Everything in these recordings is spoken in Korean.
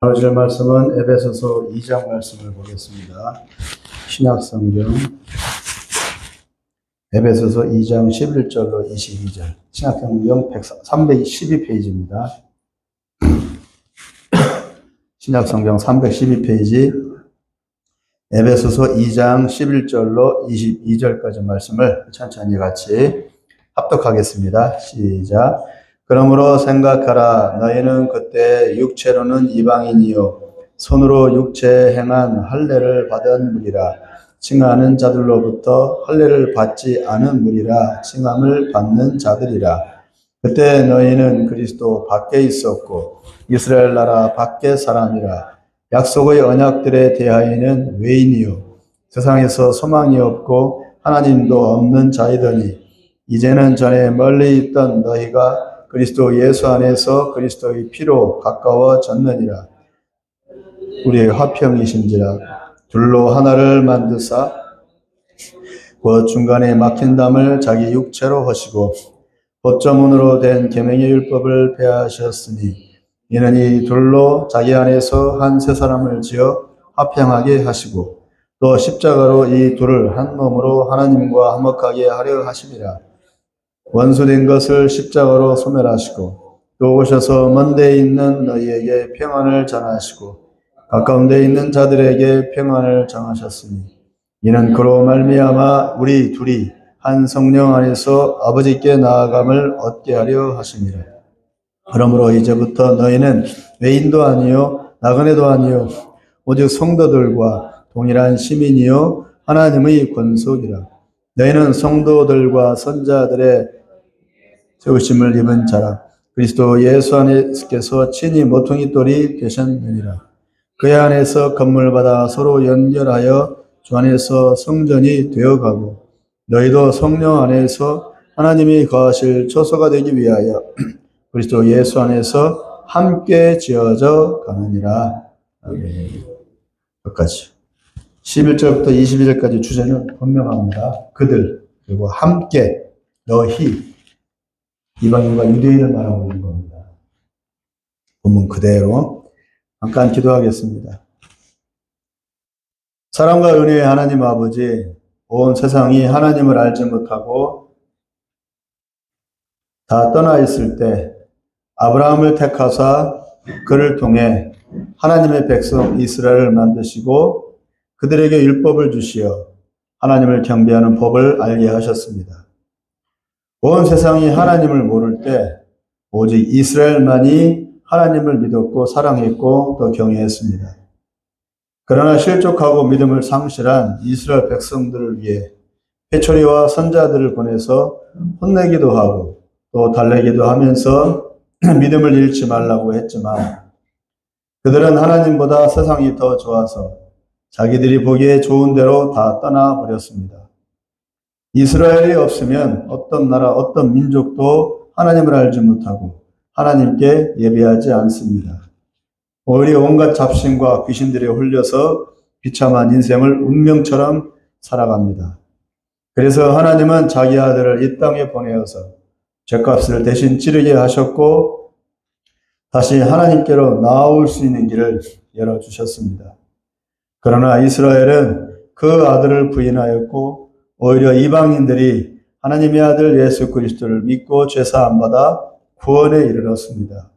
오늘 줄 말씀은 에베소서 2장 말씀을 보겠습니다. 신약성경 에베소서 2장 11절로 22절, 신약성경 312페이지입니다. 신약성경 312페이지 에베소서 2장 11절로 22절까지 말씀을 천천히 같이 합독하겠습니다. 시작. 그러므로 생각하라. 너희는 그때 육체로는 이방인이요 손으로 육체에 행한 할례를 받은 무리라. 칭하는 자들로부터 할례를 받지 않은 무리라. 칭함을 받는 자들이라. 그때 너희는 그리스도 밖에 있었고 이스라엘 나라 밖의 사람이라. 약속의 언약들에 대하여는 외인이요 세상에서 소망이 없고 하나님도 없는 자이더니 이제는 전에 멀리 있던 너희가 그리스도 예수 안에서 그리스도의 피로 가까워졌느니라. 우리의 화평이신지라. 둘로 하나를 만드사 그 중간에 막힌 담을 자기 육체로 하시고 법조문으로 된 계명의 율법을 폐하셨으니 이는 이 둘로 자기 안에서 한 세 사람을 지어 화평하게 하시고 또 십자가로 이 둘을 한 몸으로 하나님과 화목하게 하려 하심이라. 원수된 것을 십자가로 소멸하시고 또 오셔서 먼 데 있는 너희에게 평안을 전하시고 가까운 데 있는 자들에게 평안을 정하셨으니 이는 그로 말미암아 우리 둘이 한 성령 안에서 아버지께 나아감을 얻게 하려 하심이라. 그러므로 이제부터 너희는 외인도 아니요 나그네도 아니요 오직 성도들과 동일한 시민이요 하나님의 권속이라. 너희는 성도들과 선자들의 세우심을 입은 자라. 그리스도 예수 안에서 친히 모퉁이 돌이 되셨느니라. 그 안에서 건물받아 서로 연결하여 주 안에서 성전이 되어가고 너희도 성령 안에서 하나님이 거하실 초소가 되기 위하여 그리스도 예수 안에서 함께 지어져 가느니라. 아멘. 여기까지. 11절부터 22절까지 주제는 분명합니다. 그들, 그리고 함께, 너희, 이방인과 유대인을 말하고 있는 겁니다. 본문 그대로. 잠깐 기도하겠습니다. 사랑과 은혜의 하나님 아버지, 온 세상이 하나님을 알지 못하고 다 떠나 있을 때 아브라함을 택하사 그를 통해 하나님의 백성 이스라엘을 만드시고 그들에게 율법을 주시어 하나님을 경배하는 법을 알게 하셨습니다. 온 세상이 하나님을 모를 때 오직 이스라엘만이 하나님을 믿었고 사랑했고 또 경외했습니다. 그러나 실족하고 믿음을 상실한 이스라엘 백성들을 위해 회초리와 선자들을 보내서 혼내기도 하고 또 달래기도 하면서 믿음을 잃지 말라고 했지만 그들은 하나님보다 세상이 더 좋아서 자기들이 보기에 좋은 대로 다 떠나버렸습니다. 이스라엘이 없으면 어떤 나라, 어떤 민족도 하나님을 알지 못하고 하나님께 예배하지 않습니다. 오히려 온갖 잡신과 귀신들에 홀려서 비참한 인생을 운명처럼 살아갑니다. 그래서 하나님은 자기 아들을 이 땅에 보내어서 죄값을 대신 치르게 하셨고 다시 하나님께로 나아올 수 있는 길을 열어주셨습니다. 그러나 이스라엘은 그 아들을 부인하였고 오히려 이방인들이 하나님의 아들 예수 그리스도를 믿고 죄사함 받아 구원에 이르렀습니다.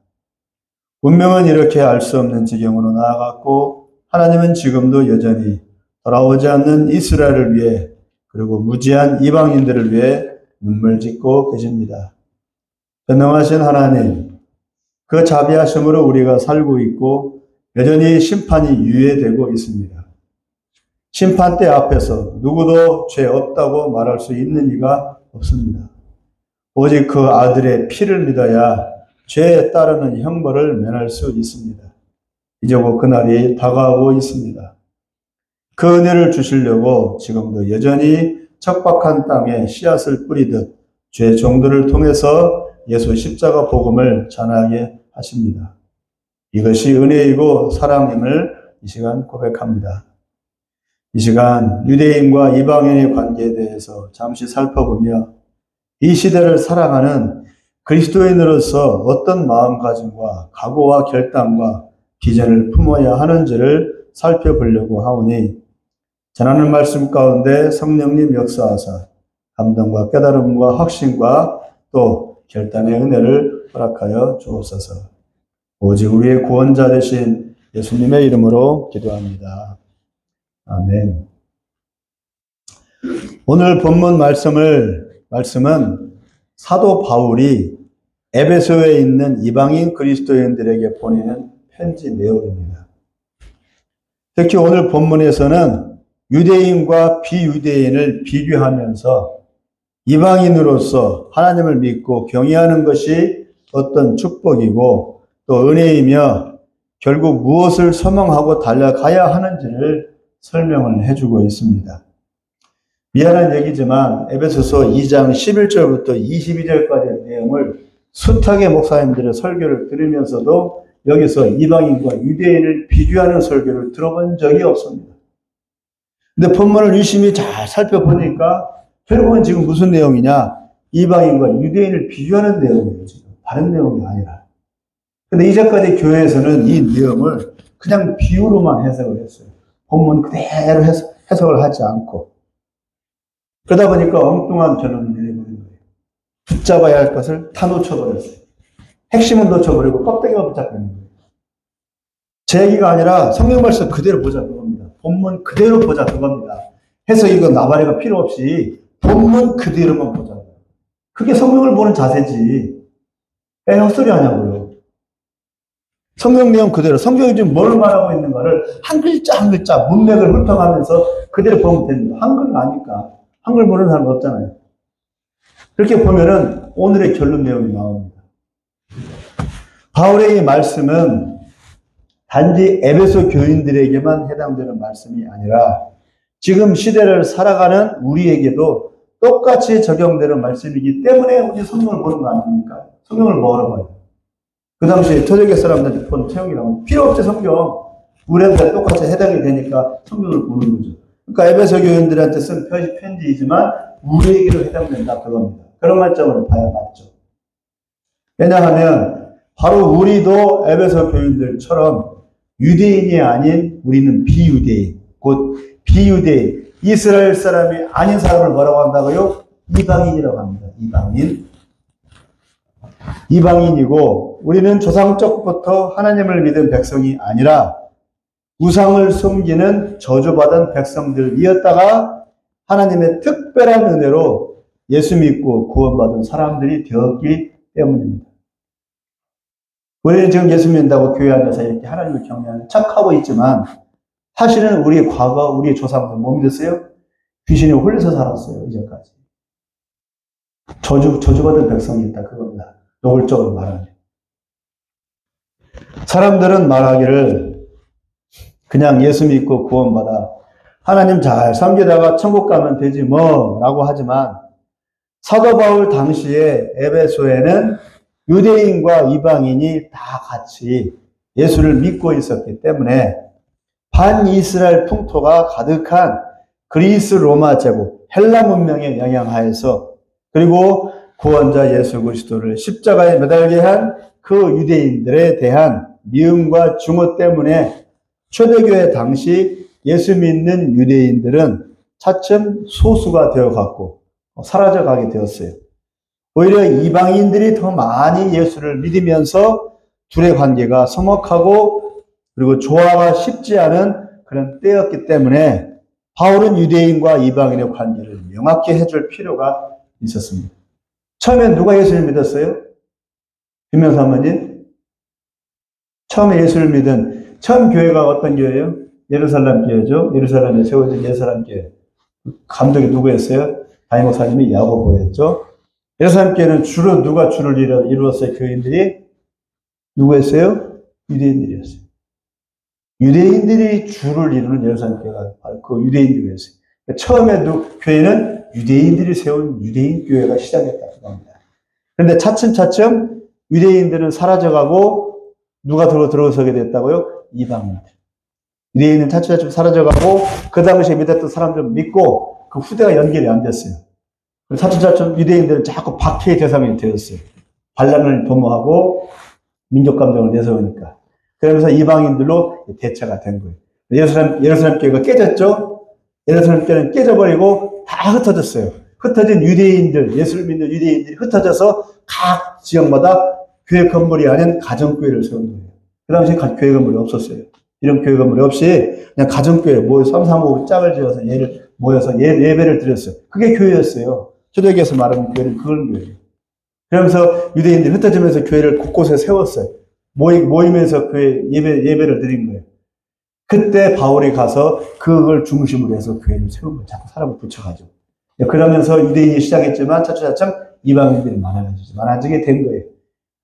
운명은 이렇게 알 수 없는 지경으로 나아갔고 하나님은 지금도 여전히 돌아오지 않는 이스라엘을 위해 그리고 무지한 이방인들을 위해 눈물 짓고 계십니다. 전능하신 하나님, 그 자비하심으로 우리가 살고 있고 여전히 심판이 유예되고 있습니다. 심판대 앞에서 누구도 죄 없다고 말할 수 있는 이가 없습니다. 오직 그 아들의 피를 믿어야 죄에 따르는 형벌을 면할 수 있습니다. 이제 곧 그날이 다가오고 있습니다. 그 은혜를 주시려고 지금도 여전히 척박한 땅에 씨앗을 뿌리듯 죄 종들을 통해서 예수 십자가 복음을 전하게 하십니다. 이것이 은혜이고 사랑임을 이 시간 고백합니다. 이 시간 유대인과 이방인의 관계에 대해서 잠시 살펴보며 이 시대를 살아가는 그리스도인으로서 어떤 마음가짐과 각오와 결단과 비전을 품어야 하는지를 살펴보려고 하오니 전하는 말씀 가운데 성령님 역사하사 감동과 깨달음과 확신과 또 결단의 은혜를 허락하여 주옵소서. 오직 우리의 구원자 되신 예수님의 이름으로 기도합니다. 아멘. 오늘 본문 말씀은 사도 바울이 에베소에 있는 이방인 그리스도인들에게 보내는 편지 내용입니다. 특히 오늘 본문에서는 유대인과 비유대인을 비교하면서 이방인으로서 하나님을 믿고 경외하는 것이 어떤 축복이고 또 은혜이며 결국 무엇을 소망하고 달려가야 하는지를 설명을 해주고 있습니다. 미안한 얘기지만 에베소서 2장 11절부터 22절까지의 내용을 숱하게 목사님들의 설교를 들으면서도 여기서 이방인과 유대인을 비교하는 설교를 들어본 적이 없습니다. 근데 본문을 유심히 잘 살펴보니까 결국은 지금 무슨 내용이냐? 이방인과 유대인을 비교하는 내용이에요. 지금 다른 내용이 아니라. 근데 이제까지 교회에서는 이 내용을 그냥 비유로만 해석을 했어요. 본문 그대로 해석을 하지 않고. 그러다 보니까 엉뚱한 결론을 내려버린 거예요. 붙잡아야 할 것을 다 놓쳐버렸어요. 핵심은 놓쳐버리고 껍데기가 붙잡고 있는 거예요. 제 얘기가 아니라 성경 말씀 그대로 보자 그겁니다. 본문 그대로 보자 그겁니다. 해서 이거 나발이가 필요 없이 본문 그대로만 보자. 그게 성경을 보는 자세지. 왜 헛소리 하냐고요. 성경 내용 그대로, 성경이 지금 뭘 말하고 있는가를 한 글자 한 글자 문맥을 훑어가면서 그대로 보면 됩니다. 한글은 아니까. 한글 모르는 사람 없잖아요. 그렇게 보면은 오늘의 결론 내용이 나옵니다. 바울의 이 말씀은 단지 에베소 교인들에게만 해당되는 말씀이 아니라 지금 시대를 살아가는 우리에게도 똑같이 적용되는 말씀이기 때문에 우리 성경을 보는 거 아닙니까? 성경을 뭐하러 봐요? 그 당시에 토대교 사람들한테 본 체험이라면 필요 없지 성경. 우리한테 똑같이 해당이 되니까 성경을 보는 거죠. 그러니까 에베소 교인들한테 쓴 편지이지만 우리에게도 해당된다 그겁니다. 그런 관점으로 봐야 맞죠. 왜냐하면 바로 우리도 에베소 교인들처럼 유대인이 아닌 우리는 비유대인, 곧 비유대인, 이스라엘 사람이 아닌 사람을 뭐라고 한다고요? 이방인이라고 합니다. 이방인이고 우리는 조상적부터 하나님을 믿은 백성이 아니라 우상을 섬기는 저주받은 백성들이었다가 하나님의 특별한 은혜로 예수 믿고 구원받은 사람들이 되었기 때문입니다. 우리는 지금 예수 믿는다고 교회 안에서 이렇게 하나님을 경외하는 척하고 있지만 사실은 우리의 과거, 우리의 조상들 뭐 믿었어요? 귀신에 홀려서 살았어요. 이제까지. 저주받은 백성이었다 그겁니다. 노골적으로 말하면. 사람들은 말하기를 그냥 예수 믿고 구원받아 하나님 잘 섬기다가 천국 가면 되지 뭐 라고 하지만 사도 바울 당시에 에베소에는 유대인과 이방인이 다 같이 예수를 믿고 있었기 때문에 반이스라엘 풍토가 가득한 그리스 로마 제국 헬라 문명의 영향 하에서 그리고 구원자 예수 그리스도를 십자가에 매달게 한 그 유대인들에 대한 미움과 증오 때문에 초대교회 당시 예수 믿는 유대인들은 차츰 소수가 되어갔고 사라져가게 되었어요. 오히려 이방인들이 더 많이 예수를 믿으면서 둘의 관계가 서먹하고 그리고 조화가 쉽지 않은 그런 때였기 때문에 바울은 유대인과 이방인의 관계를 명확히 해줄 필요가 있었습니다. 처음에 누가 예수를 믿었어요? 김명수 사모님? 처음에 예수를 믿은 처음 교회가 어떤 교회예요? 예루살렘 교회죠. 예루살렘에 세워진 예루살렘 교회. 감독이 누구였어요? 담임 목사님이 야고보였죠. 예루살렘 교회는 주로 누가 주를 이루었어요? 교인들이 누구였어요? 유대인들이었어요. 유대인들이 주를 이루는 예루살렘 교회가 바로 그 유대인들이었어요. 처음에 교회는 유대인들이 세운 유대인 교회가 시작했다고 합니다. 그런데 차츰차츰 유대인들은 사라져가고 누가 들어서게 됐다고요? 이방인들. 유대인은 차츰차츰 사라져가고 그 당시에 믿었던 사람들 믿고 그 후대가 연결이 안 됐어요. 차츰차츰 유대인들은 자꾸 박해의 대상이 되었어요. 반란을 도모하고 민족 감정을 내세우니까. 그러면서 이방인들로 대체가 된 거예요. 예루살렘 교회가 깨졌죠? 예루살렘 교회는 깨져버리고 다 흩어졌어요. 흩어진 유대인들, 예수를 믿는 유대인들이 흩어져서 각 지역마다 교회 건물이 아닌 가정교회를 세운 거예요. 그 당시에 교회 건물이 없었어요. 이런 교회 건물이 없이 그냥 가정교회, 3, 3, 5 짝을 지어서 모여서 예배를 드렸어요. 그게 교회였어요. 초대교회에서 말하는 교회는 그런 교회예요. 그러면서 유대인들이 흩어지면서 교회를 곳곳에 세웠어요. 모이면서 교회 예배를 드린 거예요. 그때 바울이 가서 그걸 중심으로 해서 교회를 세운 거예요. 자꾸 사람을 붙여가지고. 그러면서 유대인이 시작했지만 차츰 이방인들이 많아지게 된 거예요.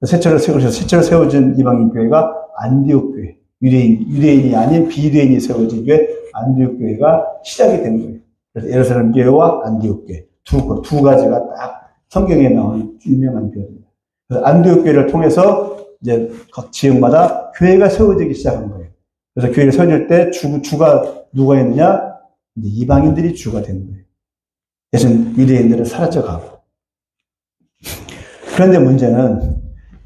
새처럼 세워진 이방인 교회가 안디옥 교회. 유대인이 아닌 비유대인이 세워진 교회, 안디옥 교회가 시작이 된 거예요. 그래서 예루살렘 교회와 안디옥 교회. 두 가지가 딱 성경에 나오는 유명한 교회입니다. 그래서 안디옥 교회를 통해서 이제 각 지역마다 교회가 세워지기 시작한 거예요. 그래서 교회가 세워질 때 주가 누가 있느냐? 이제 이방인들이 주가 되는 거예요. 대신 유대인들은 사라져가고. 그런데 문제는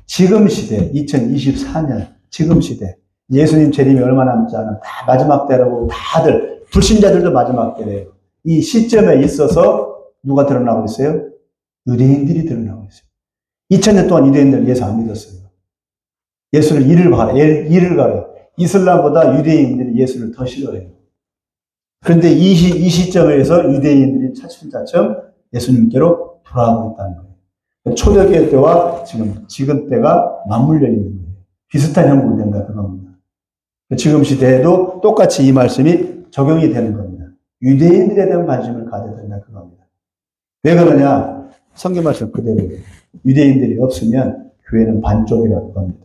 지금 시대, 2024년, 지금 시대, 예수님 재림이 얼마 남지 않은 다 마지막 때라고 다들, 불신자들도 마지막 때래요. 이 시점에 있어서 누가 드러나고 있어요? 유대인들이 드러나고 있어요. 2000년 동안 유대인들 예수 안 믿었어요. 예수를 이를 가려요. 이슬람보다 유대인들이 예수를 더 싫어해요. 그런데 이 시점에서 유대인들이 차츰 예수님께로 돌아가고 있다는 거예요. 초대교회 때와 지금 때가 맞물려 있는 거예요. 비슷한 형국이 된다 그겁니다. 지금 시대에도 똑같이 이 말씀이 적용이 되는 겁니다. 유대인들에 대한 관심을 가져야 된다 그겁니다. 왜 그러냐? 성경 말씀 그대로예요. 유대인들이 없으면 교회는 반쪽이라고 합니다.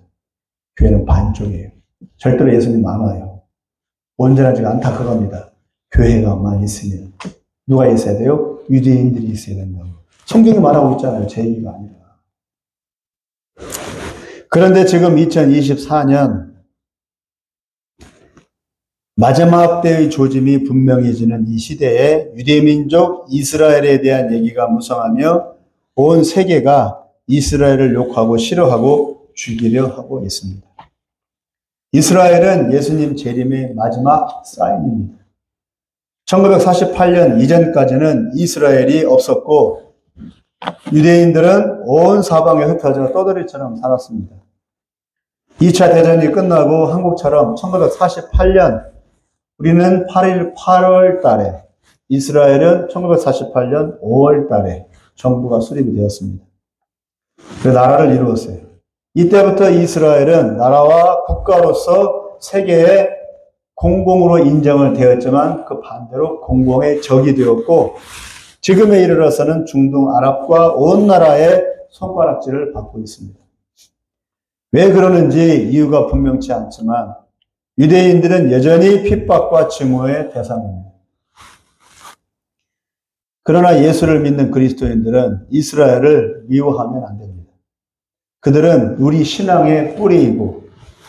교회는 반쪽이에요. 절대로 예수님 안 와요. 온전하지가 않다 그겁니다. 교회가만 있으면 누가 있어야 돼요? 유대인들이 있어야 된다고. 성경이 말하고 있잖아요. 제 얘기가 아니라. 그런데 지금 2024년 마지막 때의 조짐이 분명해지는 이 시대에 유대민족 이스라엘에 대한 얘기가 무성하며 온 세계가 이스라엘을 욕하고 싫어하고 죽이려 하고 있습니다. 이스라엘은 예수님 재림의 마지막 사인입니다. 1948년 이전까지는 이스라엘이 없었고 유대인들은 온 사방에 흩어져 떠돌이처럼 살았습니다. 2차 대전이 끝나고 한국처럼 1948년 우리는 8월 달에 이스라엘은 1948년 5월 달에 정부가 수립이 되었습니다. 그 나라를 이루었어요. 이때부터 이스라엘은 나라와 국가로서 세계에 공공으로 인정을 되었지만 그 반대로 공공의 적이 되었고 지금에 이르러서는 중동 아랍과 온 나라의 손가락질을 받고 있습니다. 왜 그러는지 이유가 분명치 않지만 유대인들은 여전히 핍박과 증오의 대상입니다. 그러나 예수를 믿는 그리스도인들은 이스라엘을 미워하면 안 됩니다. 그들은 우리 신앙의 뿌리이고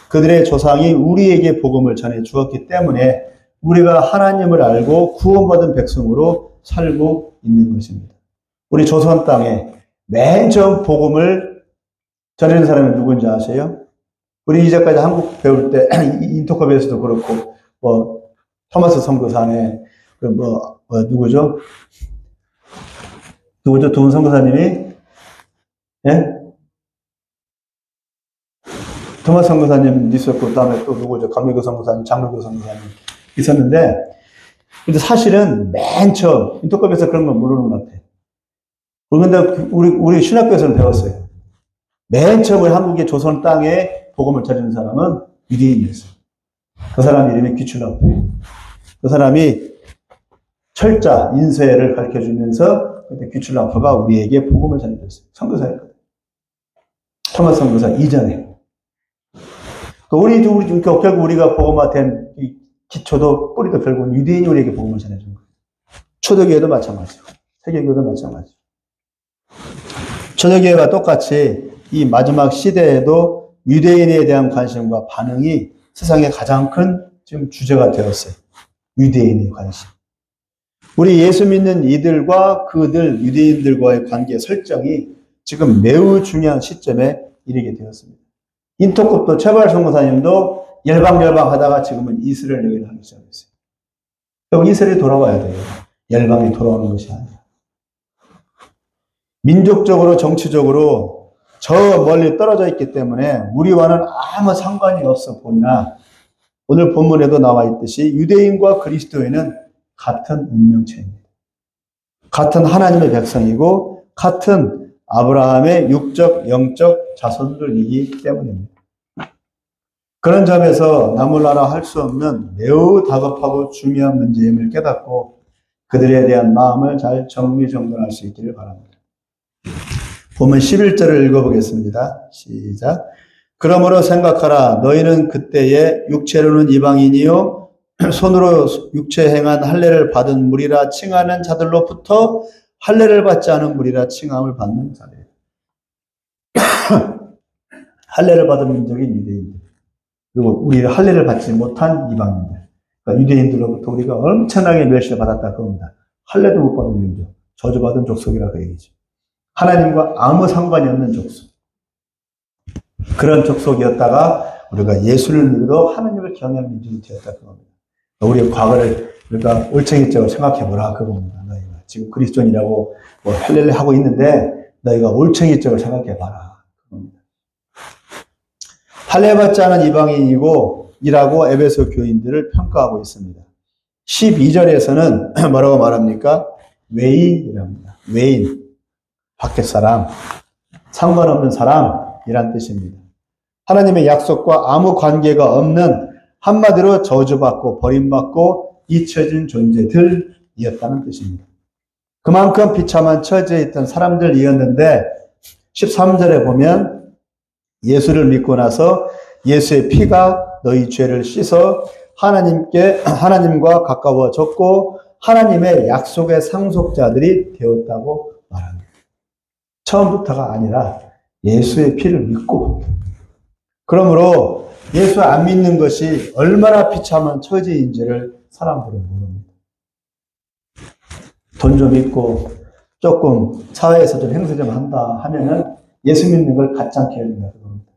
그들의 조상이 우리에게 복음을 전해 주었기 때문에 우리가 하나님을 알고 구원받은 백성으로 살고 있는 것입니다. 우리 조선 땅에 맨 처음 복음을 전하는 사람이 누군지 아세요? 우리 이제까지 한국 배울 때 인터컵에서도 그렇고 토마스 선교사네 누구죠? 두분 선교사님이 예? 토마스 선교사님 있었고 그다음에 또 누구죠? 강민구 선교사님, 장로교 선교사님 있었는데 근데 사실은 맨 처음 인터컵에서 그런 건 모르는 것 같아요. 그런데 우리 신학교에서는 배웠어요. 맨 처음 한국의 조선 땅에 복음을 전하는 사람은 유대인이었어요. 그 사람 이름이 귀출라프예요. 그 사람이 철자, 인쇄를 가르쳐주면서 그때 귀출라프가 우리에게 복음을 전해줬어요. 선교사였거든요. 토마스 선교사 이전에. 결국 우리가 복음화된 이 기초도 뿌리도 결국은 유대인이 우리에게 복음을 전해준 거예요. 초대교회도 마찬가지고 세계교회도 마찬가지고. 초대교회와 똑같이 이 마지막 시대에도 유대인에 대한 관심과 반응이 세상의 가장 큰 지금 주제가 되었어요. 유대인의 관심. 우리 예수 믿는 이들과 그들 유대인들과의 관계 설정이 지금 매우 중요한 시점에 이르게 되었습니다. 인터컵도 최발 선교사님도 열방 하다가 지금은 이스라엘 얘기를 하기 시작했어요. 결국 이스라엘이 돌아와야 돼요. 열방이 돌아오는 것이 아니라. 민족적으로 정치적으로 저 멀리 떨어져 있기 때문에 우리와는 아무 상관이 없어 보이나 오늘 본문에도 나와 있듯이 유대인과 그리스도인은 같은 운명체입니다. 같은 하나님의 백성이고 같은 아브라함의 육적, 영적 자손들이기 때문입니다. 그런 점에서 나몰라라 할 수 없는 매우 다급하고 중요한 문제임을 깨닫고 그들에 대한 마음을 잘 정리정돈할 수 있기를 바랍니다. 보면 11절을 읽어보겠습니다. 시작. 그러므로 생각하라. 너희는 그때에 육체로는 이방인이요 손으로 육체 행한 할례를 받은 무리라 칭하는 자들로부터 할례를 받지 않은 무리라 칭함을 받는 자들. 할례를 받은 민족인 유대인들. 그리고 우리 할례를 받지 못한 이방인들. 그러니까 유대인들로부터 우리가 엄청나게 멸시를 받았다 그겁니다. 할례도 못 받은 민족. 저주받은 족속이라 그 얘기죠. 하나님과 아무 상관이 없는 족속. 그런 족속이었다가 우리가 예수를 믿어도 하나님을 경외하는 민족이 되었다 그겁니다. 우리의 과거를 우리가 올챙이적으로 생각해보라 그겁니다. 너희가 지금 그리스도인이라고 뭐 할례를 하고 있는데 너희가 올챙이적으로 생각해봐라 그겁니다. 할례 받지 않은 이방인이고 이라고 에베소 교인들을 평가하고 있습니다. 12절에서는 뭐라고 말합니까? 외인이랍니다. 외인. 밖에 사람, 상관없는 사람이란 뜻입니다. 하나님의 약속과 아무 관계가 없는 한마디로 저주받고 버림받고 잊혀진 존재들이었다는 뜻입니다. 그만큼 비참한 처지에 있던 사람들이었는데 13절에 보면 예수를 믿고 나서 예수의 피가 너희 죄를 씻어 하나님과 가까워졌고 하나님의 약속의 상속자들이 되었다고 말합니다. 처음부터가 아니라 예수의 피를 믿고 그러므로 예수 안 믿는 것이 얼마나 비참한 처지인지를 사람들은 모릅니다. 돈 좀 있고 조금 사회에서 좀 행세 좀 한다 하면은 예수 믿는 걸 가짜게 해야 된다 그럽니다.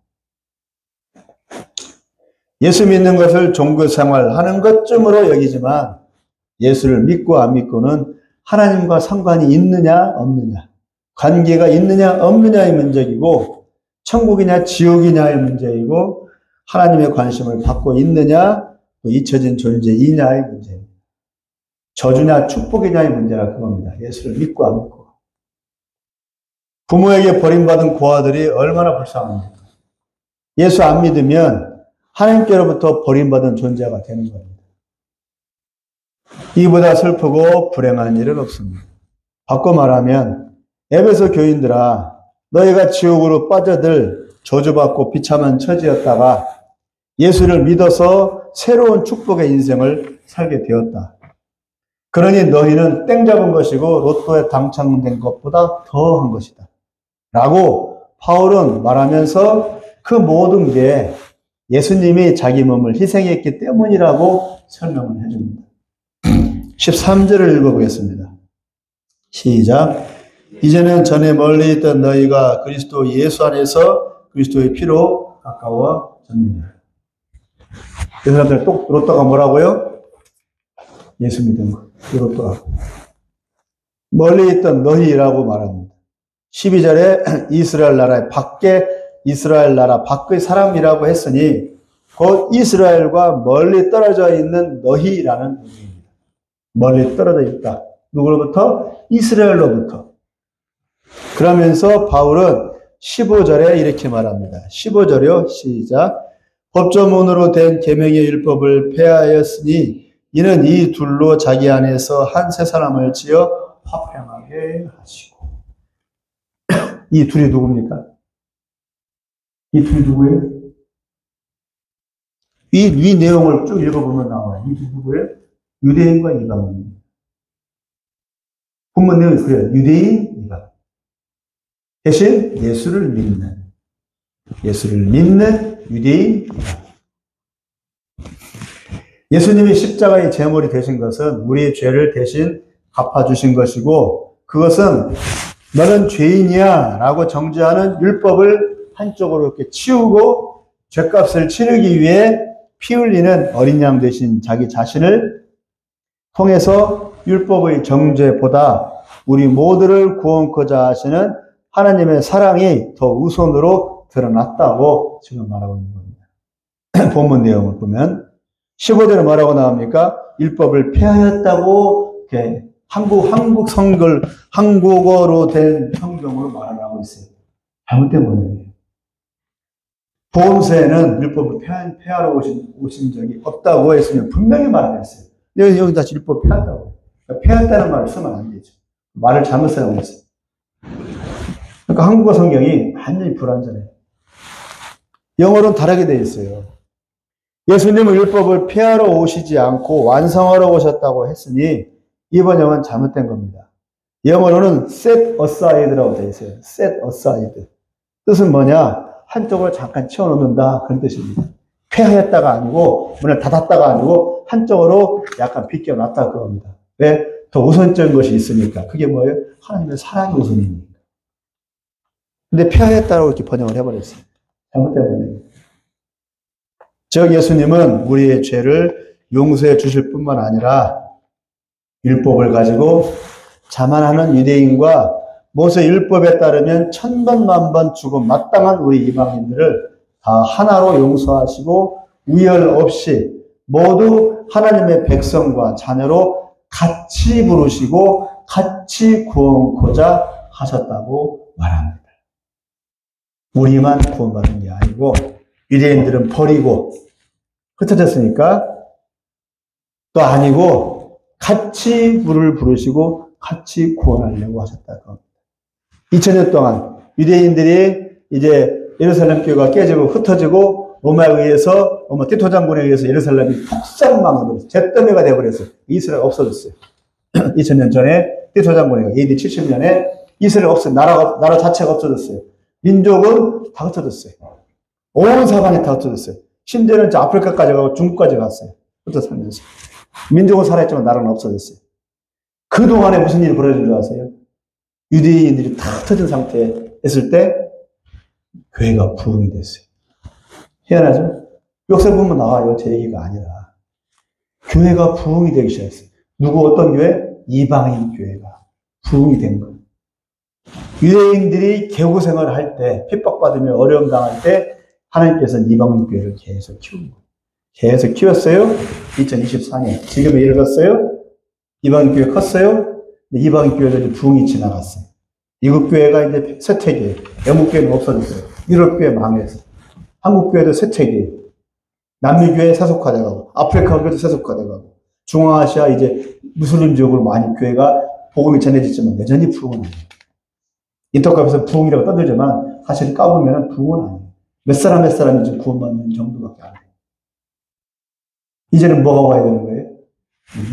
예수 믿는 것을 종교 생활하는 것쯤으로 여기지만 예수를 믿고 안 믿고는 하나님과 상관이 있느냐 없느냐 관계가 있느냐 없느냐의 문제이고 천국이냐 지옥이냐의 문제이고 하나님의 관심을 받고 있느냐 또 잊혀진 존재이냐의 문제입니다. 저주냐 축복이냐의 문제라 그겁니다. 예수를 믿고 안 믿고. 부모에게 버림받은 고아들이 얼마나 불쌍합니까? 예수 안 믿으면 하나님께로부터 버림받은 존재가 되는 겁니다. 이보다 슬프고 불행한 일은 없습니다. 바꿔 말하면 에베소 교인들아 너희가 지옥으로 빠져들 저주받고 비참한 처지였다가 예수를 믿어서 새로운 축복의 인생을 살게 되었다. 그러니 너희는 땡 잡은 것이고 로또에 당첨된 것보다 더한 것이다. 라고 바울은 말하면서 그 모든 게 예수님이 자기 몸을 희생했기 때문이라고 설명을 해줍니다. 13절을 읽어보겠습니다. 시작. 이제는 전에 멀리 있던 너희가 그리스도 예수 안에서 그리스도의 피로 가까워졌느니라. 그 사람들 또 로또가 뭐라고요? 예수 믿은 거. 로또가. 멀리 있던 너희라고 말합니다. 12절에 이스라엘 나라 밖의 사람이라고 했으니 곧 이스라엘과 멀리 떨어져 있는 너희라는 의미입니다. 멀리 떨어져 있다. 누구로부터? 이스라엘로부터. 그러면서 바울은 15절에 이렇게 말합니다. 15절이요. 시작. 법조문으로 된 계명의 율법을 폐하였으니 이는 이 둘로 자기 안에서 한 새 사람을 지어 화평하게 하시고. 이 둘이 누굽니까? 이 둘이 누구예요? 이 내용을 쭉 읽어보면 나와요. 이 둘이 누구예요? 유대인과 이방인. 본문 내용이 그래요. 유대인, 이방인. 대신 예수를 믿는 유대인, 이방인. 예수님이 십자가의 제물이 되신 것은 우리의 죄를 대신 갚아주신 것이고 그것은 너는 죄인이야 라고 정죄하는 율법을 한쪽으로 이렇게 치우고 죄값을 치르기 위해 피 흘리는 어린 양 대신 자기 자신을 통해서 율법의 정죄보다 우리 모두를 구원코자 하시는 하나님의 사랑이 더 우선으로 드러났다고 지금 말하고 있는 겁니다. 본문 내용을 보면 15절에 뭐라고 나옵니까? 율법을 폐하였다고 이렇게 한국어로 된 성경으로 말을 하고 있어요. 잘못된 번역이에요. 보험서에는 율법을 폐하러 오신 적이 없다고 했으면 분명히 말을 했어요. 여기 다시 율법 폐한다고. 그러니까 폐했다는 말을 쓰면 안 되죠. 말을 잘못 사용했어요. 그러니까 한국어 성경이 완전히 불완전해요. 영어로는 다르게 되어 있어요. 예수님은 율법을 폐하러 오시지 않고 완성하러 오셨다고 했으니 이 번역은 잘못된 겁니다. 영어로는 set aside라고 되어 있어요. set aside. 뜻은 뭐냐? 한쪽을 잠깐 치워놓는다. 그런 뜻입니다. 폐하였다가 아니고, 문을 닫았다가 아니고, 한쪽으로 약간 비껴놨다. 그겁니다. 왜? 더 우선적인 것이 있으니까. 그게 뭐예요? 하나님의 사랑이 우선이니까. 근데 폐하였다고 이렇게 번역을 해버렸어요. 잘못된 번역이에요. 즉, 예수님은 우리의 죄를 용서해 주실 뿐만 아니라, 율법을 가지고 자만하는 유대인과 모세 율법에 따르면 천번만번 죽어 마땅한 우리 이방인들을 다 하나로 용서하시고 위헌 없이 모두 하나님의 백성과 자녀로 같이 부르시고 같이 구원코자 하셨다고 말합니다. 우리만 구원받은 게 아니고 유대인들은 버리고 흩어졌으니까 또 아니고 같이 불을 부르시고 같이 구원하려고 하셨다고. 2000년 동안 유대인들이 이제 예루살렘 교회가 깨지고 흩어지고 로마에 의해서 로마 티토 장군에 의해서 예루살렘이 폭삭망해버렸어요. 잿더미가 돼버렸어요. 이스라엘 없어졌어요. 2000년 전에 티토 장군에 AD 70년에 이스라엘 없어요. 나라 자체가 없어졌어요. 민족은 다 흩어졌어요. 온 사방이 다 흩어졌어요. 심지어는 아프리카까지 가고 중국까지 갔어요. 흩어지면서. 민족은 살아있지만 나라는 없어졌어요. 그동안에 무슨 일이 벌어진 줄 아세요? 유대인들이 다 흩어진 상태에 있을 때 교회가 부흥이 됐어요. 희한하죠? 역사 보면 나와요. 제 얘기가 아니라. 교회가 부흥이 되기 시작했어요. 누구 어떤 교회? 이방인 교회가 부흥이 된 거예요. 유대인들이 개고생을 할 때, 핍박받으며 어려움 당할 때 하나님께서는 이방인 교회를 계속 키운 거예요. 계속 키웠어요. 2024년. 지금에 이르렀어요. 이방인 교회 컸어요. 이방인 교회들이 부흥이 지나갔어요. 미국 교회가 이제 쇠퇴기예요. 영국 교회는 없어졌어요. 유럽 교회 망했어요. 한국 교회도 쇠퇴기예요. 남미 교회 세속화돼가고, 아프리카 교회도 세속화돼가고, 중앙아시아 이제 무슬림 지역으로 많이 교회가 복음이 전해지지만 여전히 부흥은 아니에요. 인터넷에서 부흥이라고 떠들지만 사실 까보면 부흥은 아니에요. 몇 사람이 지금 구원받는 정도밖에 안 해요. 이제는 뭐가 와야 되는 거예요?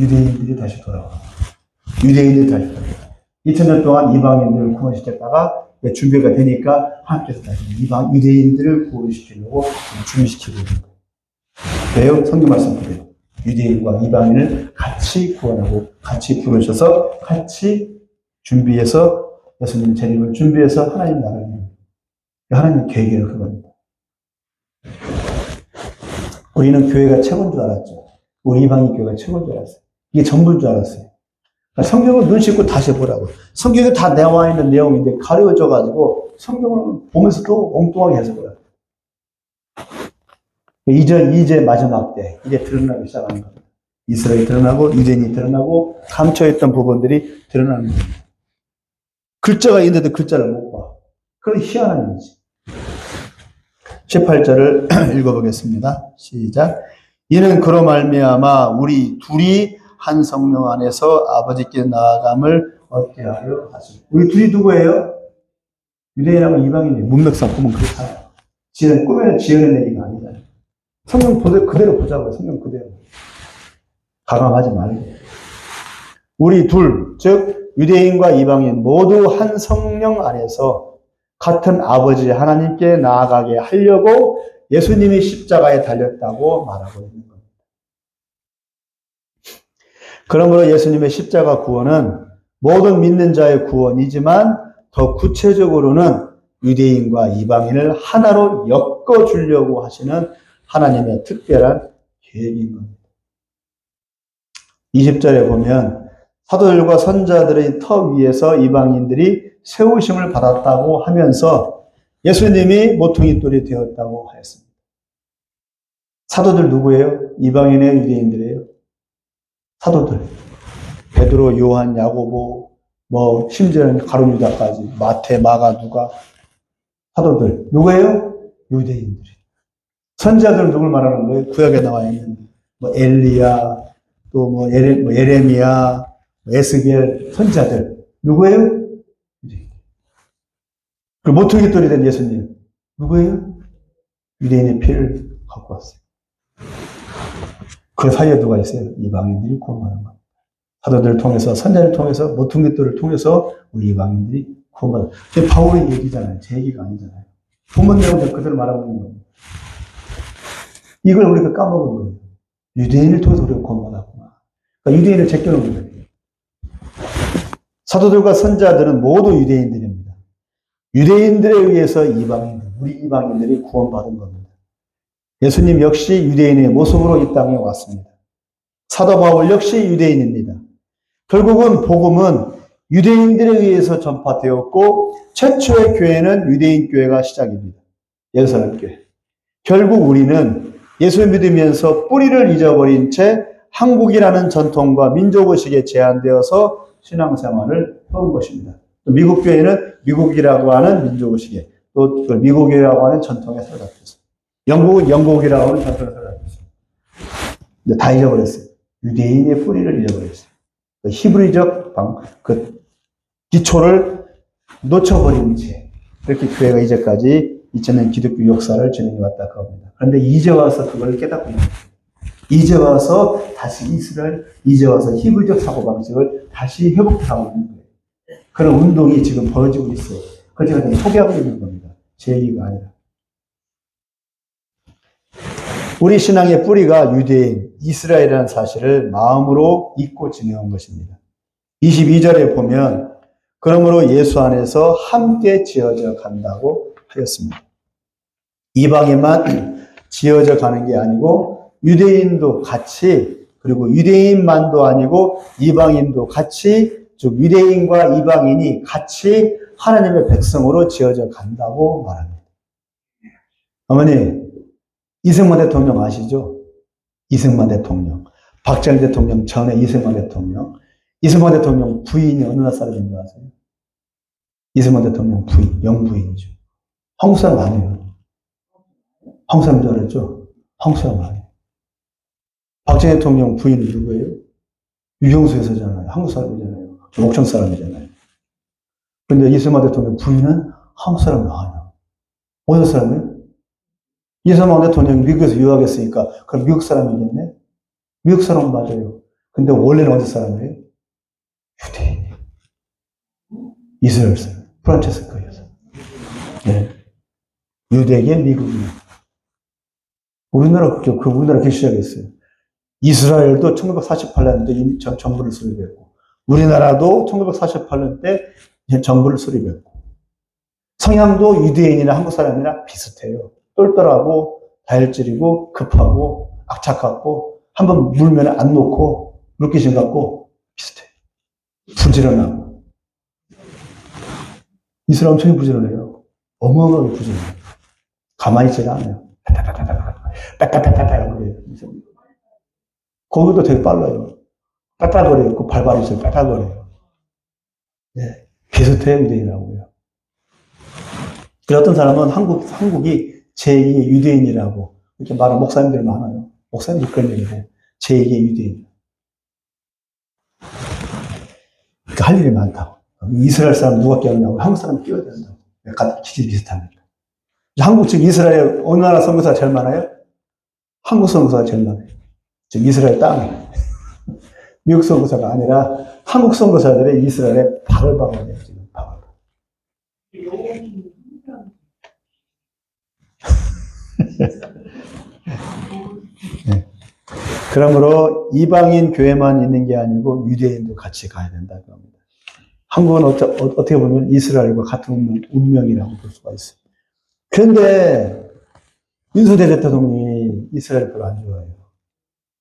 유대인들이 다시 돌아와. 유대인들이 다시 돌아와. 2000년 동안 이방인들을 구원시켰다가 준비가 되니까 하나님께서 다시 유대인들을 구원시키려고 준비시키고 있는 거예요. 왜요? 성경 말씀 그래요. 유대인과 이방인을 같이 구원하고 같이 부르셔서 같이 준비해서 예수님 재림을 준비해서 하나님 나라를 하나님 계획이 그겁니다. 우리는 교회가 최고인 줄 알았죠. 우리 이방인 교회가 최고인 줄 알았어요. 이게 전부인 줄 알았어요. 성경을 눈 씻고 다시 보라고. 성경에 다 나와 있는 내용인데 가려져가지고 성경을 보면서도 엉뚱하게 해석을 해요. 2절 마지막 때 이제 드러나기 시작하는 겁니다. 이스라엘이 드러나고 유대인이 드러나고 감춰있던 부분들이 드러나는 겁니다. 글자가 있는데도 글자를 못 봐. 그건 희한한 일이지. 18절을 읽어보겠습니다. 시작. 이는 그로 말미암아 우리 둘이 한 성령 안에서 아버지께 나아감을 얻게 하려 하십니다. 우리 둘이 누구예요? 유대인하고 이방인이에요. 문맥상 보면 그렇다. 꿈에는 지어낸 얘기가 아니잖아요. 성경 그대로 보자고요. 성경 그대로. 가감하지 말고. 우리 둘, 즉 유대인과 이방인 모두 한 성령 안에서 같은 아버지 하나님께 나아가게 하려고 예수님이 십자가에 달렸다고 말하고 있는 겁니다. 그러므로 예수님의 십자가 구원은 모든 믿는 자의 구원이지만 더 구체적으로는 유대인과 이방인을 하나로 꺾어주려고 하시는 하나님의 특별한 계획인 겁니다. 20절에 보면 사도들과 선자들의 터 위에서 이방인들이 세우심을 받았다고 하면서 예수님이 모퉁이 돌이 되었다고 하였습니다. 사도들 누구예요? 이방인의 유대인들이에요. 사도들. 베드로, 요한, 야고보, 심지어는 가룟 유다까지, 마태, 마가, 누가. 사도들. 누구예요? 유대인들이. 선자들 누굴 말하는 거예요? 구약에 나와 있는 엘리야, 또 예레미야, 에스겔, 선자들. 누구예요? 유대인. 그리고 모퉁이 돌이 된 예수님. 누구예요? 유대인의 피를 갖고 왔어요. 그 사이에 누가 있어요? 이방인들이 구원받는 겁니다. 사도들을 통해서, 선자를 통해서, 모퉁이 돌을 통해서 우리 이방인들이 구원받는 겁니다. 이게 바울의 얘기잖아요. 제 얘기가 아니잖아요. 본문 내용들 그대로 말하고 있는 겁니다. 이걸 우리가 까먹은 거예요. 유대인을 통해서 우리가 구원받았구나. 그러니까 유대인을 제껴놓은 거예요. 사도들과 선자들은 모두 유대인들입니다. 유대인들에 의해서 우리 이방인들이 구원받은 겁니다. 예수님 역시 유대인의 모습으로 이 땅에 왔습니다. 사도 바울 역시 유대인입니다. 결국은 복음은 유대인들에 의해서 전파되었고 최초의 교회는 유대인 교회가 시작입니다. 예루살렘 교회. 결국 우리는 예수 믿으면서 뿌리를 잊어버린 채 한국이라는 전통과 민족의식에 제한되어서 신앙생활을 해온 것입니다. 또 미국 교회는 미국이라고 하는 민족의식에, 또 미국이라고 하는 전통에 사로잡혀서, 영국은 영국이라고 하는 전통에 사로잡혀서, 근데 다 잊어버렸어요. 유대인의 뿌리를 잊어버렸어요. 그 히브리적 기초를 놓쳐버린 채 이렇게 교회가 이제까지 2000년 기독교 역사를 진행해 왔다 그겁니다. 그런데 이제 와서 그걸 깨닫고 있는 거예요. 이제 와서 다시 이스라엘, 이제 와서 히브리적 사고방식을 다시 회복하고 있는 거예요. 그런 운동이 지금 벌어지고 있어요. 그걸 제가 지금 소개하고 있는 겁니다. 제 얘기가 아니라. 우리 신앙의 뿌리가 유대인, 이스라엘이라는 사실을 마음으로 잊고 지내온 것입니다. 22절에 보면 그러므로 예수 안에서 함께 지어져 간다고 하였습니다. 이방에만 지어져 가는 게 아니고 유대인도 같이, 그리고 유대인만도 아니고 이방인도 같이, 즉 유대인과 이방인이 같이 하나님의 백성으로 지어져 간다고 말합니다. 어머니, 이승만 대통령 아시죠? 이승만 대통령. 박정희 대통령 전에 이승만 대통령. 이승만 대통령 부인이 어느 나라 사람인 줄 아세요? 이승만 대통령 부인, 영부인이죠. 한국 사람 아니에요. 한국 사람인 줄 알았죠? 한국 사람 아니에요. 박정희 대통령 부인은 누구예요? 유경수 여사잖아요. 한국 사람이잖아요. 옥천 사람이잖아요. 그런데 이승만 대통령 부인은 한국 사람이 아니에요. 어느 사람이에요? 이승만 대통령이 미국에서 유학했으니까 그럼 미국 사람이겠네? 미국 사람 맞아요. 근데 원래는 어디 사람이에요? 유대인. 이스라엘 사람. 프란체스코 여사. 네. 유대계 미국인. 우리나라 그렇게 시작했어요. 이스라엘도 1948년도에 이미 정부를 수립했고, 우리나라도 1948년 때 정부를 수립했고, 성향도 유대인이나 한국 사람이나 비슷해요. 똘똘하고, 다혈질이고, 급하고, 악착 같고, 한번 물면 안 놓고, 물귀신 같고, 비슷해요. 부지런하고. 이스라엘은 엄청 부지런해요. 어마어마하게 부지런해요. 가만히 있지가 않아요. 빽빽빽빽빽 그래요. 거기도 되게 빨라요. 빽빽거려요. 그 발발이 있어요. 빽빽거려요. 네. 비슷해요, 유대인하고요. 그래서 어떤 사람은 한국이 제2의 유대인이라고 이렇게 말하는 목사님들이 많아요. 목사님들이 그런 얘기를 해요. 제2의 유대인. 그러니까 할 일이 많다고. 이스라엘 사람 누가 끼었냐고. 한국 사람 끼워야 된다고. 기질이 비슷합니다. 한국 지금 이스라엘 어느 나라 선교사가 제일 많아요? 한국 선교사가 제일 많아요. 지금 이스라엘 땅에. 미국 선교사가 아니라 한국 선교사들의 이스라엘에 발을 박아야 지금 발을. 네. 그러므로 이방인 교회만 있는 게 아니고 유대인도 같이 가야 된다고 합니다. 한국은 어떻게 보면 이스라엘과 같은 운명이라고 볼 수가 있어요. 그런데 윤석열 대통령이 이스라엘 별로 안 좋아해요.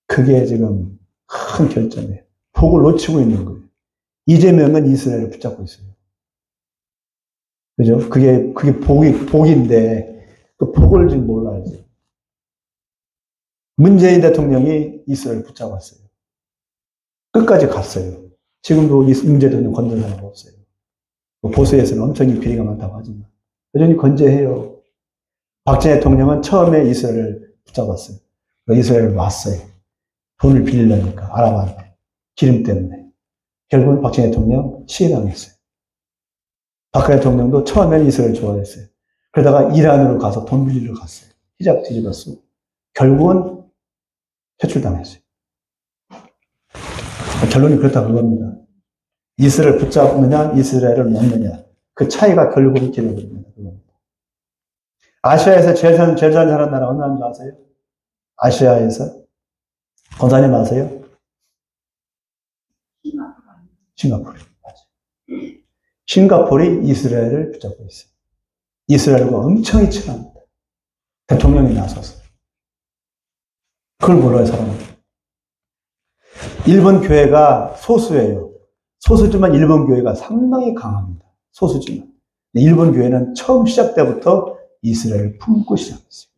그게 지금 큰 결점이에요. 복을 놓치고 있는 거예요. 이재명은 이스라엘을 붙잡고 있어요. 그죠? 그게 복인데, 그 복을 지금 몰라야지. 문재인 대통령이 이스라엘을 붙잡았어요. 끝까지 갔어요. 지금도 문재인 대통령 건든 사람 없어요. 보수에서는 엄청 비리가 많다고 하지만, 여전히 건재해요. 박정희 대통령은 처음에 이스라엘을 붙잡았어요. 이스라엘을 왔어요. 돈을 빌리려니까, 아랍한테. 기름 때문에. 결국은 박정희 대통령 시해당했어요. 박근혜 대통령도 처음에는 이스라엘 좋아했어요. 그러다가 이란으로 가서 돈 빌리러 갔어요. 히잡 뒤집어 쓰고. 결국은 퇴출당했어요. 결론이 그렇다 그겁니다. 이스라엘 붙잡느냐, 이스라엘을 놓느냐. 그 차이가 결국은 이렇게 되거든요. 아시아에서 제일 잘하는 나라 어느 나라인지 아세요? 아시아에서? 권사님 아세요? 싱가포르. 싱가포르이 이스라엘을 붙잡고 있어요. 이스라엘과 엄청 친합니다. 대통령이 나서서. 그걸 몰라요, 사람은. 일본 교회가 소수예요. 소수지만 일본 교회가 상당히 강합니다. 소수지만. 일본 교회는 처음 시작 때부터 이스라엘을 품고 시작했어요.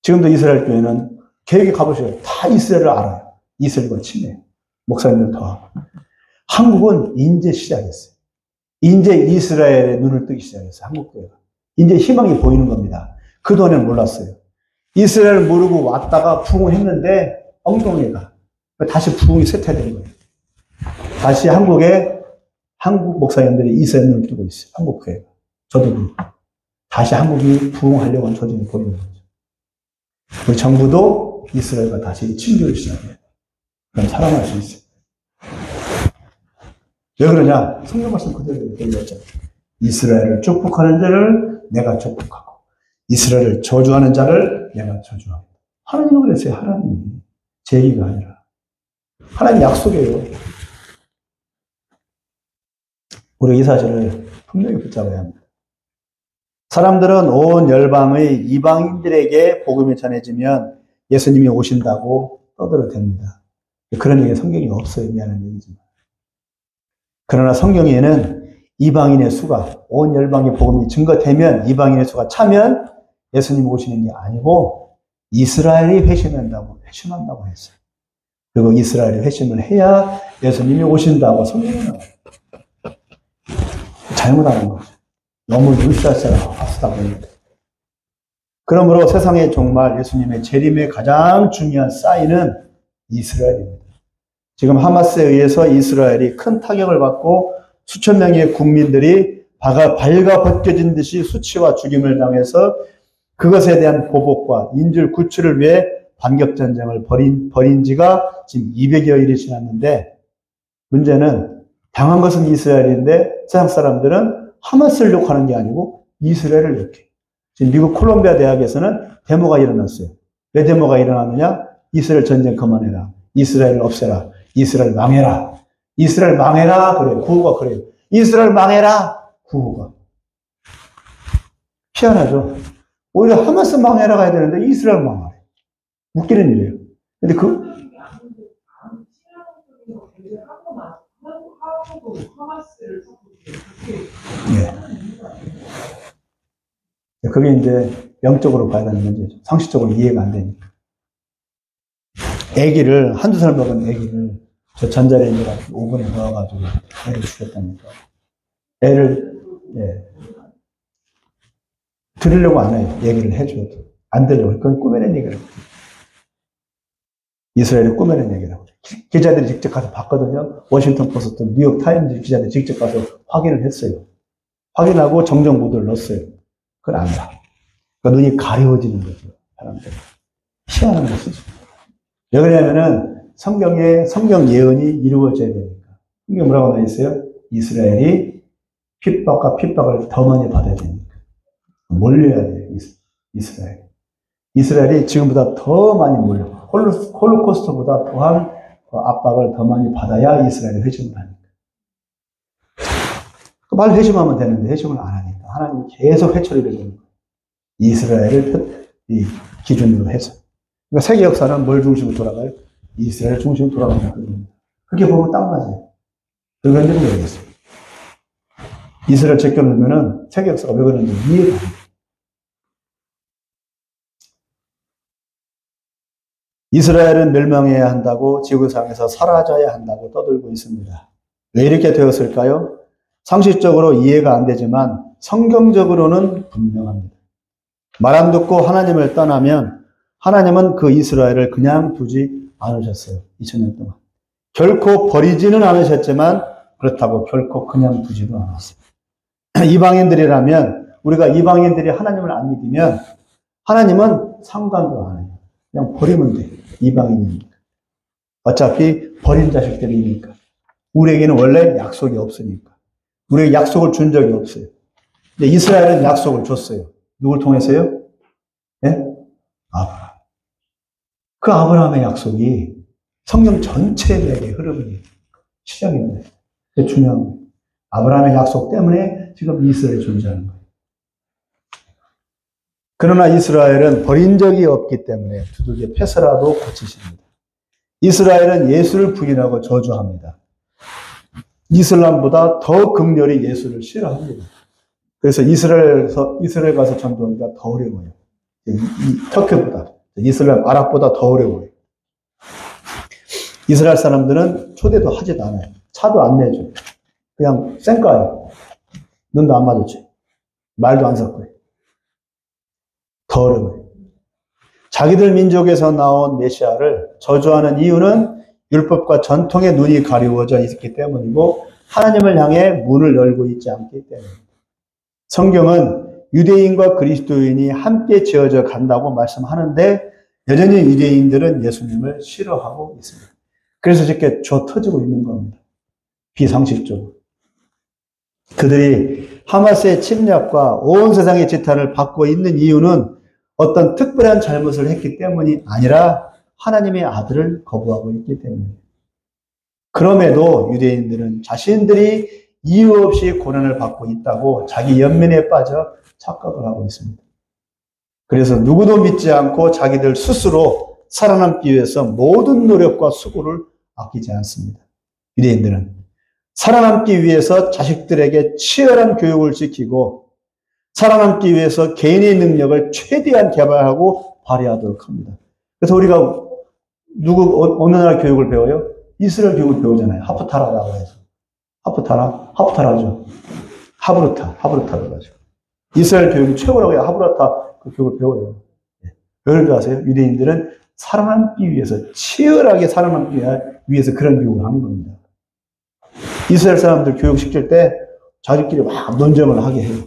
지금도 이스라엘 교회는 계획에 가보셔요. 다 이스라엘을 알아요. 이스라엘과 친해요. 목사님들 다. 한국은 이제 시작했어요. 이제 이스라엘의 눈을 뜨기 시작했어요. 한국 교회가. 이제 희망이 보이는 겁니다. 그동안에는 몰랐어요. 이스라엘 모르고 왔다가 부흥했는데 엉뚱해가. 다시 부흥이 쇠퇴된 거예요. 다시 한국 목사님들이 이스라엘 눈을 뜨고 있어요. 한국 교회가. 저도 그렇고. 다시 한국이 부흥하려고 하는 조짐이 보이는 거죠. 우리 정부도 이스라엘과 다시 친교를 시작해요. 그럼 살아날 수 있어요. 왜 그러냐? 성경 말씀 그대로 들렸잖아요. 이스라엘을 축복하는 자를 내가 축복하고 이스라엘을 저주하는 자를 내가 저주하고. 하나님은 그랬어요. 하나님. 제 얘기가 아니라. 하나님 약속이에요. 우리가 이 사실을 분명히 붙잡아야 합니다. 사람들은 온 열방의 이방인들에게 복음이 전해지면 예수님이 오신다고 떠들어댑니다. 그런 얘기가 성경이 없어요. 미안한 얘기지만. 그러나 성경에는 이방인의 수가, 온 열방의 복음이 증거되면, 이방인의 수가 차면 예수님 오시는 게 아니고 이스라엘이 회심한다고 했어요. 그리고 이스라엘이 회심을 해야 예수님이 오신다고 성경에 나와요. 잘못하는 거죠. 너무 물살세가 하다 보니까. 그러므로 세상의 종말, 예수님의 재림의 가장 중요한 사인은 이스라엘입니다. 지금 하마스에 의해서 이스라엘이 큰 타격을 받고 수천 명의 국민들이 발가 벗겨진 듯이 수치와 죽임을 당해서 그것에 대한 보복과 인질 구출을 위해 반격전쟁을 벌인 지가 지금 200여일이 지났는데, 문제는 당한 것은 이스라엘인데 세상 사람들은 하마스를 욕하는 게 아니고 이스라엘을 욕해. 지금 미국 콜롬비아 대학에서는 데모가 일어났어요. 왜 데모가 일어났느냐? 이스라엘 전쟁 그만해라. 이스라엘을 없애라. 이스라엘 망해라. 이스라엘 망해라. 그래요. 구호가 그래요. 이스라엘 망해라. 구호가. 희한하죠? 오히려 하마스 망해라 가야 되는데 이스라엘 망하래. 웃기는 일이에요. 근데 그게 이제 영적으로 봐야 되는 문제죠. 상식적으로 이해가 안 되니까. 애기를, 한두 살 먹은 애기를 저 전자레인지 같은 오븐에 넣어가지고 애를 죽였다니까. 애를, 들으려고 안 해요. 얘기를 해줘도. 안 들려고. 그건 꾸며낸 얘기라고. 이스라엘이 꾸며낸 얘기라고. 기자들이 직접 가서 봤거든요. 워싱턴 포스트, 뉴욕 타임즈 기자들이 직접 가서 확인을 했어요. 확인하고 정정 보도를 넣었어요. 그건 안 봐. 그러니까 눈이 가려워지는 거죠. 사람들. 희한한 것이죠. 왜 그러냐면은 성경 예언이 이루어져야 되니까. 성경에 뭐라고 나와 있어요? 이스라엘이 핍박과 핍박을 더 많이 받아야 되니까. 몰려야 돼요. 이스라엘이 지금보다 더 많이 몰려. 홀로코스트보다 또한 압박을 더 많이 받아야 이스라엘이 회심을 하니까. 말 회심하면 되는데 회심을 안 하니까 하나님이 계속 회초리를 내는 거예요. 이스라엘을 이 기준으로 해서. 그러니까 세계 역사는 뭘 중심으로 돌아가요? 이스라엘 중심으로 돌아간다는 그게 보면 딱 맞아요. 왜 그런지 모르겠어요. 이스라엘 제껴놓으면은 세계 역사가 왜 그런지 이해가 안 돼요. 이스라엘은 멸망해야 한다고 지구상에서 사라져야 한다고 떠들고 있습니다. 왜 이렇게 되었을까요? 상식적으로 이해가 안 되지만 성경적으로는 분명합니다. 말 안 듣고 하나님을 떠나면 하나님은 그 이스라엘을 그냥 두지 않으셨어요. 2000년 동안. 결코 버리지는 않으셨지만 그렇다고 결코 그냥 두지도 않았어요. 이방인들이라면 우리가 이방인들이 하나님을 안 믿으면 하나님은 상관도 안 해요. 그냥 버리면 돼요. 이방인이니까. 어차피 버린 자식들이니까. 우리에게는 원래 약속이 없으니까. 우리에게 약속을 준 적이 없어요. 근데 이스라엘은 약속을 줬어요. 누굴 통해서요? 예? 아브라함. 그 아브라함의 약속이 성경 전체의 흐름이 시작입니다. 그게 중요한 거예요. 아브라함의 약속 때문에 지금 이스라엘이 존재하는 거예요. 그러나 이스라엘은 버린 적이 없기 때문에 두들겨 패서라도 고치십니다. 이스라엘은 예수를 부인하고 저주합니다. 이슬람보다 더 극렬히 예수를 싫어합니다. 그래서 이스라엘 가서 전도하기가 더 어려워요. 터키보다, 이슬람, 아랍보다 더 어려워요. 이스라엘 사람들은 초대도 하지도 않아요. 차도 안 내줘요. 그냥 쌩까요. 눈도 안 마주쳐요. 말도 안 섞어요. 더 어려워요. 자기들 민족에서 나온 메시아를 저주하는 이유는 율법과 전통의 눈이 가리워져 있기 때문이고 하나님을 향해 문을 열고 있지 않기 때문입니다. 성경은 유대인과 그리스도인이 함께 지어져 간다고 말씀하는데 여전히 유대인들은 예수님을 싫어하고 있습니다. 그래서 이렇게 터지고 있는 겁니다. 비상식적으로. 그들이 하마스의 침략과 온 세상의 지탄을 받고 있는 이유는 어떤 특별한 잘못을 했기 때문이 아니라 하나님의 아들을 거부하고 있기 때문입니다. 그럼에도 유대인들은 자신들이 이유 없이 고난을 받고 있다고 자기 연민에 빠져 착각을 하고 있습니다. 그래서 누구도 믿지 않고 자기들 스스로 살아남기 위해서 모든 노력과 수고를 아끼지 않습니다. 유대인들은 살아남기 위해서 자식들에게 치열한 교육을 시키고 살아남기 위해서 개인의 능력을 최대한 개발하고 발휘하도록 합니다. 그래서 우리가 어느 나라 교육을 배워요? 이스라엘 교육을 배우잖아요. 하프타라라고 해서. 하프타라죠. 하브루타라고 하죠. 이스라엘 교육이 최고라고 해요. 하브루타 그 교육을 배워요. 왜 아세요? 유대인들은 살아남기 위해서, 치열하게 살아남기 위해서 그런 교육을 하는 겁니다. 이스라엘 사람들 교육시킬 때 자기끼리 막 논쟁을 하게 해요.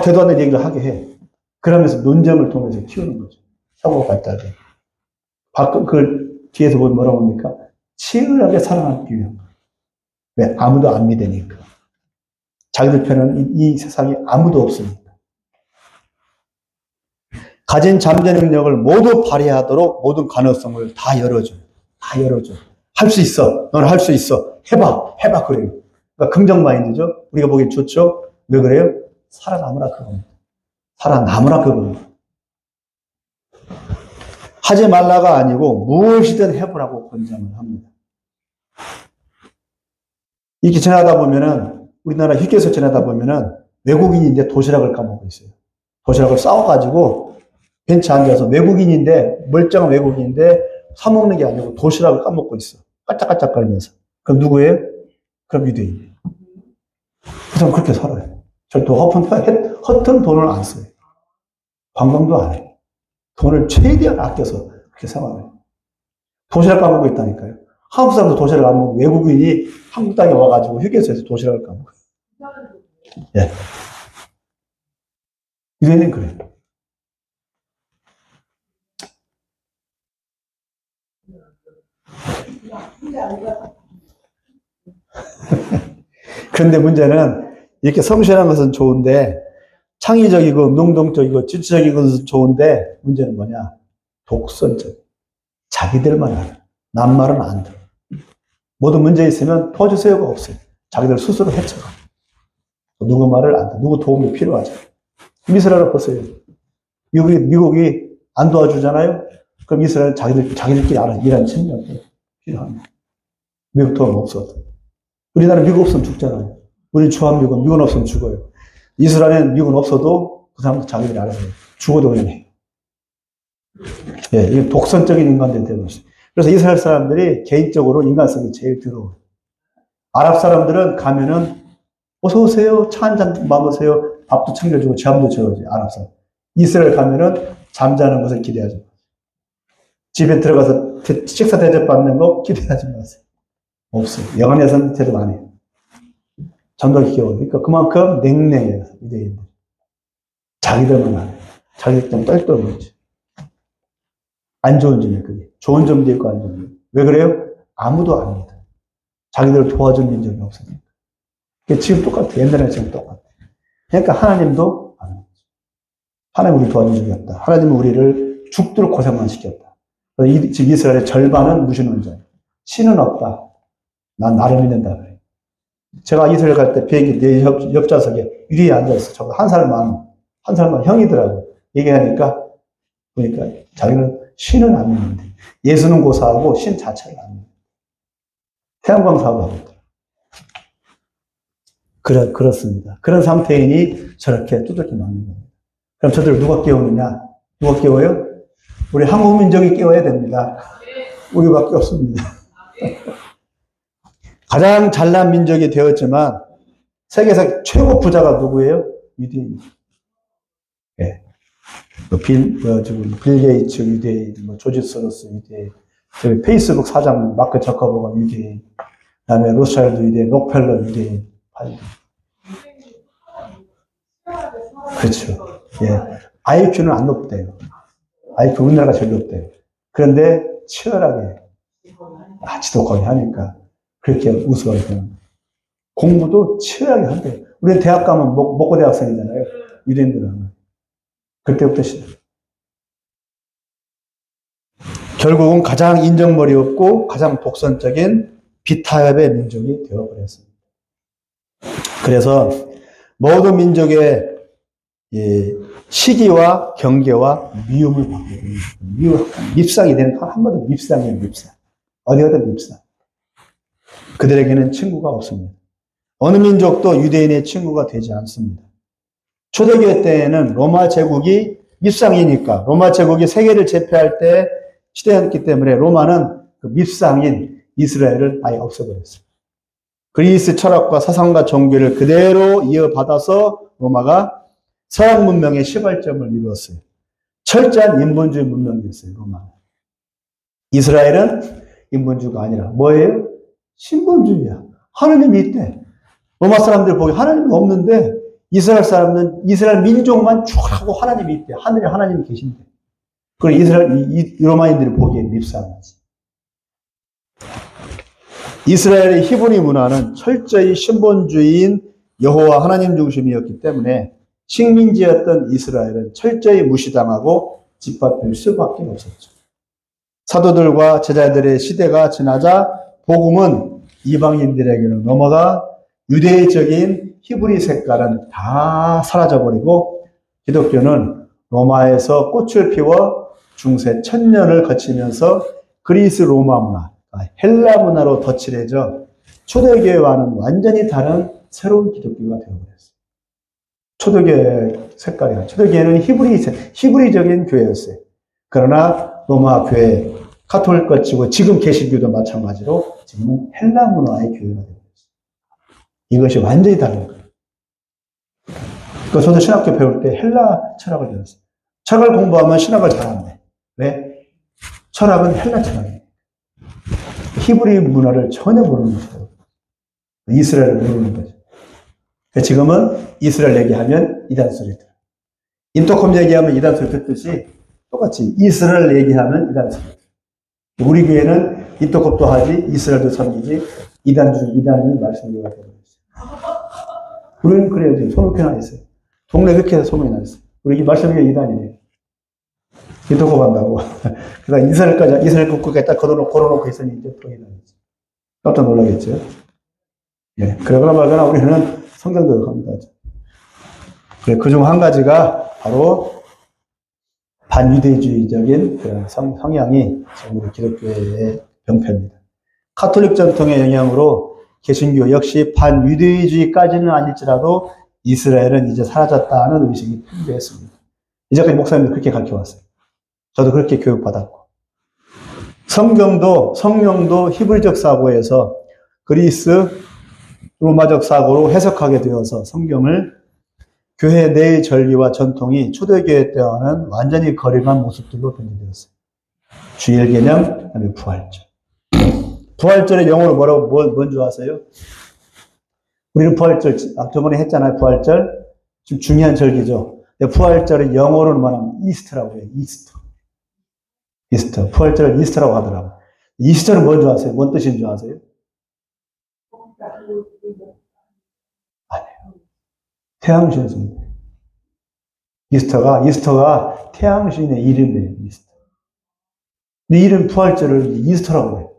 대도 안 되는 얘기를 하게 해. 그러면서 논쟁을 통해서 키우는 거죠. 사고 발달에. 그 뒤에서 보면 뭐라고 합니까? 치열하게 살아남기 위한 거예요. 왜? 아무도 안 믿으니까. 자기들 편은 이 세상에 아무도 없으니까. 가진 잠재 능력을 모두 발휘하도록 모든 가능성을 다 열어줘요. 다 열어줘요. 할 수 있어. 너는 할 수 있어. 해봐. 그래요. 그러니까 긍정 마인드죠. 우리가 보기엔 좋죠. 왜 그래요? 살아남으라 그겁니다. 살아남으라 그겁니다. 하지 말라가 아니고 무엇이든 해보라고 권장을 합니다. 이렇게 지나다 보면은 우리나라 휴게소 지나다 보면은 외국인인데 도시락을 까먹고 있어요. 도시락을 싸워가지고 벤치에 앉아서 외국인인데 멀쩡한 외국인인데 사 먹는 게 아니고 도시락을 까먹고 있어. 깔짝깔짝거리면서. 그럼 누구예요? 그럼 유대인이에요. 그 사람 그렇게 살아요. 절대 허튼 돈을 안 써요. 관광도 안 해요. 돈을 최대한 아껴서 그렇게 생활해요. 도시락 까먹고 있다니까요. 한국 사람도 도시락을 안 먹고 외국인이 한국 땅에 와가지고 휴게소에서 도시락을 까먹어요. 예. 유대인은 그래요. 그런데 문제는 이렇게 성실한 것은 좋은데 창의적이고 능동적이고 지적인 것은 좋은데 문제는 뭐냐? 독선적. 자기들만 알아. 남 말은 안 들어. 모든 문제 있으면 도와주세요가 없어요. 자기들 스스로 헤쳐가. 누구 말을 안 들어. 누구 도움이 필요하죠. 이스라엘을 보세요. 미국이 안 도와주잖아요? 그럼 이스라엘 자기들끼리 알아. 이란 침략이 필요합니다. 미국 도움 없어도. 우리나라 미국 없으면 죽잖아요. 우리 주한미군, 미군 없으면 죽어요. 이스라엘은 미군 없어도 그 사람도 자기들이 알아서 죽어도 그냥 해요. 예, 이게 독선적인 인간들이 되고 있어요. 그래서 이스라엘 사람들이 개인적으로 인간성이 제일 더러워요. 아랍 사람들은 가면은 어서 오세요. 차 한잔 마무세요. 밥도 챙겨주고 잠도 재워주지. 아랍 사람. 이스라엘 가면은 잠자는 것을 기대하지 마세요. 집에 들어가서 식사 대접 받는 거 기대하지 마세요. 없어요. 영안에서는 대접 안 해요. 잠도 귀여워요. 그러니까 그만큼 냉랭해요. 유대인들. 자기들만 안 해요. 자기들 좀 떨떠먹지. 안 좋은 점이에요. 그게. 좋은 점도 있고 안 좋은 점. 왜 그래요? 아무도 안 믿어요. 자기들을 도와준 민족이 없으니까. 지금 똑같아요. 옛날에 지금 똑같아요. 그러니까 하나님도 안 믿어요. 하나님 우리 도와준 적이 없다. 하나님은 우리를 죽도록 고생만 시켰다. 지금 이스라엘의 절반은 무신론자예요. 신은 없다. 난 나를 믿는다. 그래요. 제가 이스라엘 갈 때 비행기 내 옆좌석에 위에 앉아있어. 저거 한 살만 형이더라고. 얘기하니까, 보니까 자기는 신은 안 믿는데. 예수는 고사하고 신 자체를 안 믿는데. 태양광 사업하고 있더라고요. 그렇습니다. 그런 상태이니 저렇게 두들겨 맞는 겁니다. 그럼 저들 누가 깨우느냐? 누가 깨워요? 우리 한국 민족이 깨워야 됩니다. 우리밖에 없습니다. 가장 잘난 민족이 되었지만 세계에서 최고 부자가 누구예요? 유대인. 예. 빌 게이츠 유대인, 조지 소로스 유대인, 페이스북 사장 마크 저커버가 유대인, 그다음에 로스차일드 유대인, 록펠러 유대인. 그렇죠. 예. IQ는 안 높대요. IQ 우리나라가 제일 높대요. 그런데 치열하게 지독하게 하니까 그렇게 우수하게 되는 거예요. 공부도 치열하게 한대요. 우리는 대학 가면 목고 대학생이잖아요. 유대인들은 하면. 그때부터 시작. 결국은 가장 인정머리 없고 가장 독선적인 비타협의 민족이 되어버렸습니다. 그래서 모든 민족의 시기와 경계와 미움을 받게 됩니다. 밉상이 되는 한마디로 밉상이에요. 밉상. 어디 가든 밉상. 그들에게는 친구가 없습니다. 어느 민족도 유대인의 친구가 되지 않습니다. 초대교회 때에는 로마 제국이 밉상이니까 로마 제국이 세계를 제패할 때 시대였기 때문에 로마는 그 밉상인 이스라엘을 아예 없애버렸어요. 그리스 철학과 사상과 종교를 그대로 이어받아서 로마가 서양 문명의 시발점을 이루었어요. 철저한 인본주의 문명이었어요. 로마는. 이스라엘은 인본주의가 아니라 뭐예요? 신본주의야. 하나님이 있대. 로마 사람들 보기 하나님이 없는데 이스라엘 사람은 이스라엘 민족만 쭉 하고 하나님이 있대. 하늘에 하나님이 계신대. 그걸 로마인들이 보기에 밉상하지. 이스라엘의 히브리 문화는 철저히 신본주의인 여호와 하나님 중심이었기 때문에 식민지였던 이스라엘은 철저히 무시당하고 짓밟힐 수밖에 없었죠. 사도들과 제자들의 시대가 지나자 복음은 이방인들에게는 넘어가 유대적인 히브리 색깔은 다 사라져버리고 기독교는 로마에서 꽃을 피워 중세 1000년을 거치면서 그리스 로마 문화, 헬라 문화로 덧칠해져 초대교회와는 완전히 다른 새로운 기독교가 되어버렸어요. 초대교회 색깔이 아니라 초대교회는 히브리적인 교회였어요. 그러나 로마 교회, 카톨릭 거치고 지금 개신교도 마찬가지로 지금은 헬라 문화의 교회가 되어버렸어요. 이것이 완전히 다른 거예요. 그러니까 저도 신학교 배울 때 헬라 철학을 배웠어요. 철학을 공부하면 신학을 잘한대. 왜? 철학은 헬라 철학이에요. 히브리 문화를 전혀 모르는 거죠. 이스라엘을 모르는 거죠. 지금은 이스라엘 얘기하면 이단 소리 들어요. 인터콤 얘기하면 이단 소리 듣듯이 똑같이 이스라엘 얘기하면 이단 소리 들어요. 우리 교회는 인터콤도 하지 이스라엘도 섬기지 이단이 말씀드리가 되고 있어요. 우리는 그래요. 지금 소문이 나 있어요. 동네 흑해서 소문이 나 있어요. 우리 말씀드리가 이단이래요. 인터콤 한다고. 그러다 이스라엘 국가에 딱 걸어놓고 있으니 이제 통이 나겠죠. 깜짝 놀라겠죠. 예. 그러거나 말거나 우리는 성경대로 갑니다. 그중 한 가지가 바로 반유대주의적인 그런 성향이 우리 기독교의 병폐입니다. 카톨릭 전통의 영향으로 개신교 역시 반유대주의까지는 아닐지라도 이스라엘은 이제 사라졌다는 의식이 풍부했습니다. 이제까지 목사님들 그렇게 가르쳐왔어요. 저도 그렇게 교육받았고. 성경도 히브리적 사고에서 그리스 로마적 사고로 해석하게 되어서 성경을 교회 내의 전리와 전통이 초대교회 때와는 완전히 거리간 모습들로 변질되었어요. 주일 개념, 그다음에 부활절. 부활절의 영어로 뭔지 아세요? 우리는 부활절, 저번에 했잖아요, 부활절. 좀 중요한 절기죠. 부활절의 영어로는 뭐냐면 이스터라고 해요, 이스터. 이스터. 부활절을 이스터라고 하더라고요. 이스터는 뭔지 아세요? 뭔 뜻인 줄 아세요? 아니에요. 태양신입니다. 이스터가 태양신의 이름이에요, 이스터. 근데 이름 부활절을 이스터라고 해요.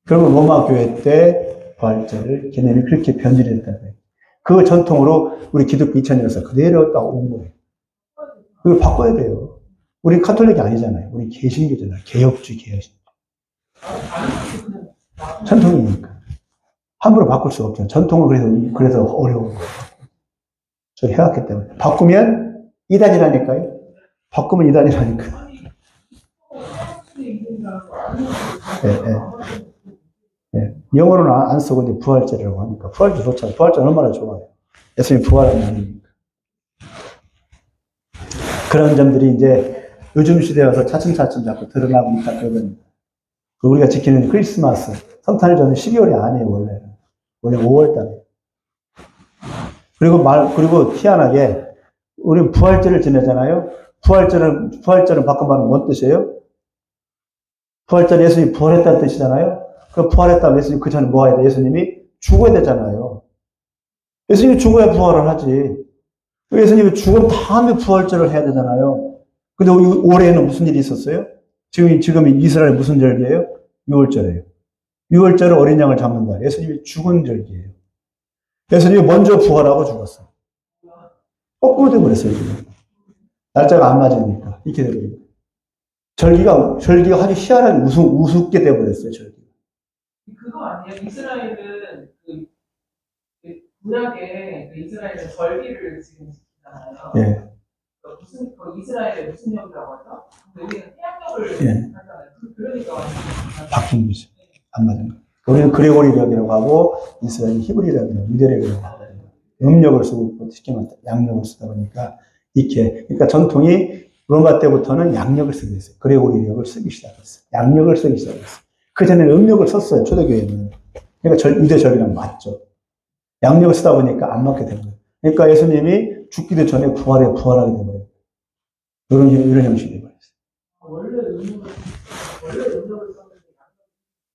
그러면 로마 교회 때 부활절을 걔네는 그렇게 변질했다고 해요. 그 전통으로 우리 기독교 2000년에서 그대로 딱 온 거예요. 그걸 바꿔야 돼요. 우리 카톨릭이 아니잖아요. 우리 개신교잖아요. 개혁주의, 개혁신. 전통이니까. 함부로 바꿀 수 없죠. 전통을 그래서 어려운 거예요. 저 해왔기 때문에. 바꾸면 이단이라니까요. 바꾸면 이단이라니까요. 네. 영어로는 안 쓰고 이제 부활절이라고 하니까. 부활절 좋잖아요. 부활절 얼마나 좋아요. 예수님 부활한 날이니까. 그런 점들이 이제 요즘 시대에 와서 차츰차츰 자꾸 드러나고 있다, 그러거든요. 우리가 지키는 크리스마스, 성탄절 저는 12월이 아니에요, 원래는. 원래 5월 달에. 그리고 희한하게, 우리는 부활절을 지내잖아요. 부활절은 바꿔 말하면 뭔 뜻이에요? 부활절 예수님이 부활했다는 뜻이잖아요. 그럼 부활했다면 예수님 그 전에 뭐 해야 돼? 예수님이 죽어야 되잖아요. 예수님이 죽어야 부활을 하지. 예수님이 죽은 다음에 부활절을 해야 되잖아요. 근데 올해는 무슨 일이 있었어요? 지금 이스라엘 무슨 절기예요? 6월절이에요. 6월절은 어린 양을 잡는 날. 예수님이 죽은 절기예요. 예수님이 먼저 부활하고 죽었어요. 거꾸로 되어버렸어요, 지금. 날짜가 안 맞으니까. 이렇게 되버려요. 절기가 아주 희한하게 우습게 되어버렸어요, 절기가. 그거 아니에요? 이스라엘은 구약에 이스라엘은 절기를 지금 지키잖아요. 예. 이스라엘에 무슨 역이라고 하죠? 근데 우리는 태양력을 하잖아요. 그러니까 바뀐 거죠. 안 맞은 거. 우리는 그레고리력이라고 하고 이스라엘은 히브리력이라고 유대력이라고 하거든요. 음력을 쓰고 시키면 양력을 쓰다 보니까 그러니까 전통이 로마 때부터는 양력을 쓰게 됐어요. 그레고리력을 쓰기 시작했어요. 양력을 쓰기 시작했어요. 그 전에는 음력을 썼어요. 초대교회는. 그러니까 유대절기랑 맞죠. 양력을 쓰다 보니까 안 맞게 된 거예요. 그러니까 예수님이 죽기도 전에 부활하게 되버려요. 이런 형식이 되버렸어요. 원래 음력을 썼는데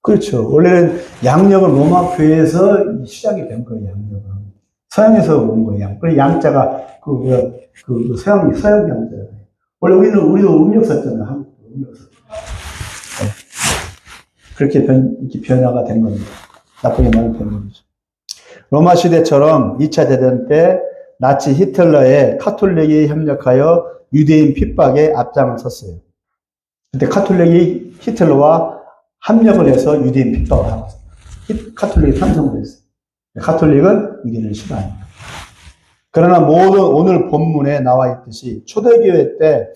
그렇죠. 원래는 양력은 로마 교회에서 시작이 된 거예요, 양력은. 서양에서 온 거예요. 그래서 양자가, 서양 양자잖아요. 원래 우리도 음력 썼잖아요, 한국도 음력 썼잖아요. 네. 그렇게 변화가 된 겁니다. 나쁘게 말하면 된 거죠. 로마 시대처럼 2차 대전 때 나치 히틀러의 카톨릭이 협력하여 유대인 핍박에 앞장을 섰어요. 그때 카톨릭이 히틀러와 합력을 해서 유대인 핍박을 하고 있어요. 카톨릭이 찬성을 했어요. 카톨릭은 유대인을 싫어합니다. 그러나 오늘 본문에 나와 있듯이 초대교회 때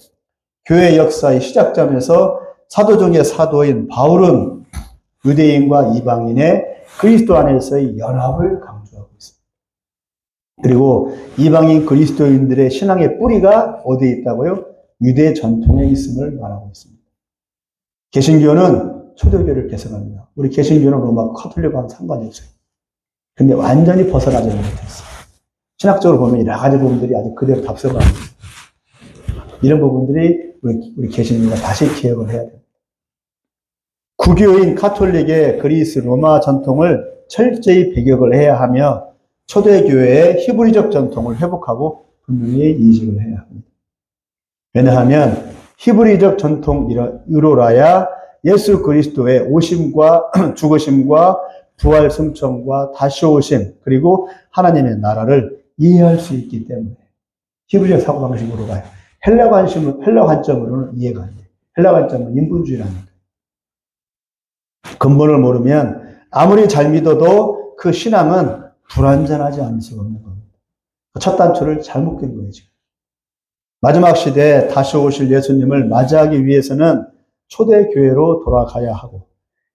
교회 역사의 시작점에서 사도 중의 사도인 바울은 유대인과 이방인의 그리스도 안에서의 연합을 강조하고 있습니다. 그리고 이방인 그리스도인들의 신앙의 뿌리가 어디에 있다고요? 유대 전통에 있음을 말하고 있습니다. 개신교는 초대교회를 개성합니다. 우리 개신교는 로마 카톨릭과는 상관이 없어요. 근데 완전히 벗어나지 못했어요. 신학적으로 보면 여러 가지 부분들이 아주 그대로 답습을 합니다. 이런 부분들이 우리 개신교가 다시 기억을 해야 됩니다. 구교인 카톨릭의 그리스 로마 전통을 철저히 배격을 해야 하며 초대교회의 히브리적 전통을 회복하고 분명히 인식을 해야 합니다. 왜냐하면 히브리적 전통으로라야 예수 그리스도의 오심과 죽으심과 부활 승천과 다시 오심 그리고 하나님의 나라를 이해할 수 있기 때문에 히브리적 사고방식으로 가요. 헬라 관점으로는 이해가 안 돼. 헬라 관점은 인본주의라는 거예요. 근본을 모르면 아무리 잘 믿어도 그 신앙은 불완전하지 않을 수가 없는 겁니다. 첫 단추를 잘못 깬 거예요, 지금. 마지막 시대에 다시 오실 예수님을 맞이하기 위해서는 초대교회로 돌아가야 하고,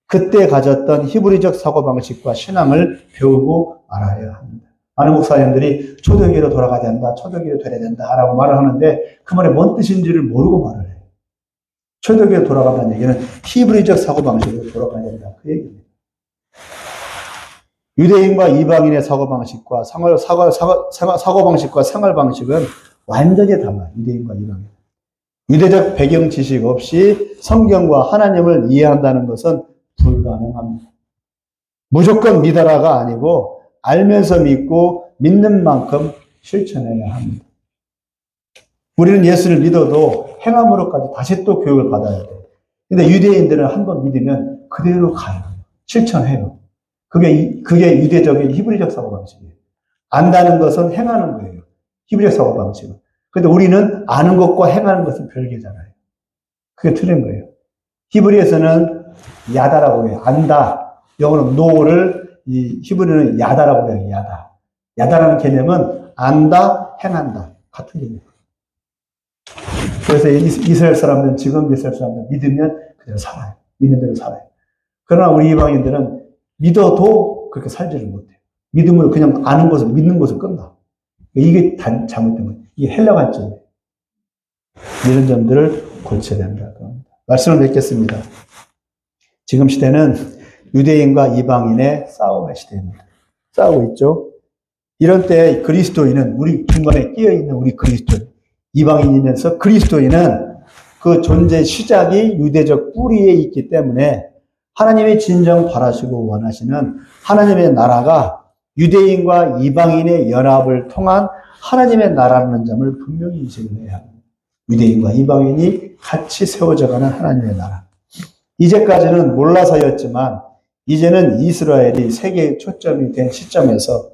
그때 가졌던 히브리적 사고방식과 신앙을 배우고 알아야 합니다. 많은 목사님들이 초대교회로 돌아가야 된다, 초대교회로 돼야 된다 라고 말을 하는데 그 말이 뭔 뜻인지를 모르고 말을 해요. 초대교회로 돌아간다는 얘기는 히브리적 사고방식으로 돌아가야 된다, 그 얘기입니다. 유대인과 이방인의 사고방식과 사고방식과 생활방식은 완전히 달라요. 유대인과 이방인. 유대적 배경 지식 없이 성경과 하나님을 이해한다는 것은 불가능합니다. 무조건 믿어라가 아니고 알면서 믿고 믿는 만큼 실천해야 합니다. 우리는 예수를 믿어도 행함으로까지 다시 또 교육을 받아야 돼요. 근데 유대인들은 한번 믿으면 그대로 가요. 실천해요. 그게 유대적인 히브리적 사고방식이에요. 안다는 것은 행하는 거예요. 히브리적 사고방식은. 근데 우리는 아는 것과 행하는 것은 별개잖아요. 그게 틀린 거예요. 히브리에서는 야다라고 해요. 안다. 영어는 know를, 히브리는 야다라고 해요. 야다. 야다라는 개념은 안다, 행한다. 같은 개념이에요. 그래서 이스라엘 사람들은 지금 이스라엘 사람들은 믿으면 그대로 살아요. 믿는 대로 살아요. 그러나 우리 이방인들은 믿어도 그렇게 살지를 못해요. 믿음으로 그냥 아는 것을, 믿는 것을 끝나. 이게 잘못된 거예요. 이게 헬라 관점이에요. 이런 점들을 고쳐야 된다고 합니다. 말씀을 맺겠습니다. 지금 시대는 유대인과 이방인의 싸움의 시대입니다. 싸우고 있죠. 이런 때 그리스도인은, 우리 중간에 끼어있는 우리 그리스도인, 이방인이면서 그리스도인은 그 존재 시작이 유대적 뿌리에 있기 때문에 하나님의 진정 바라시고 원하시는 하나님의 나라가 유대인과 이방인의 연합을 통한 하나님의 나라라는 점을 분명히 인식을 해야 합니다. 유대인과 이방인이 같이 세워져가는 하나님의 나라. 이제까지는 몰라서였지만 이제는 이스라엘이 세계의 초점이 된 시점에서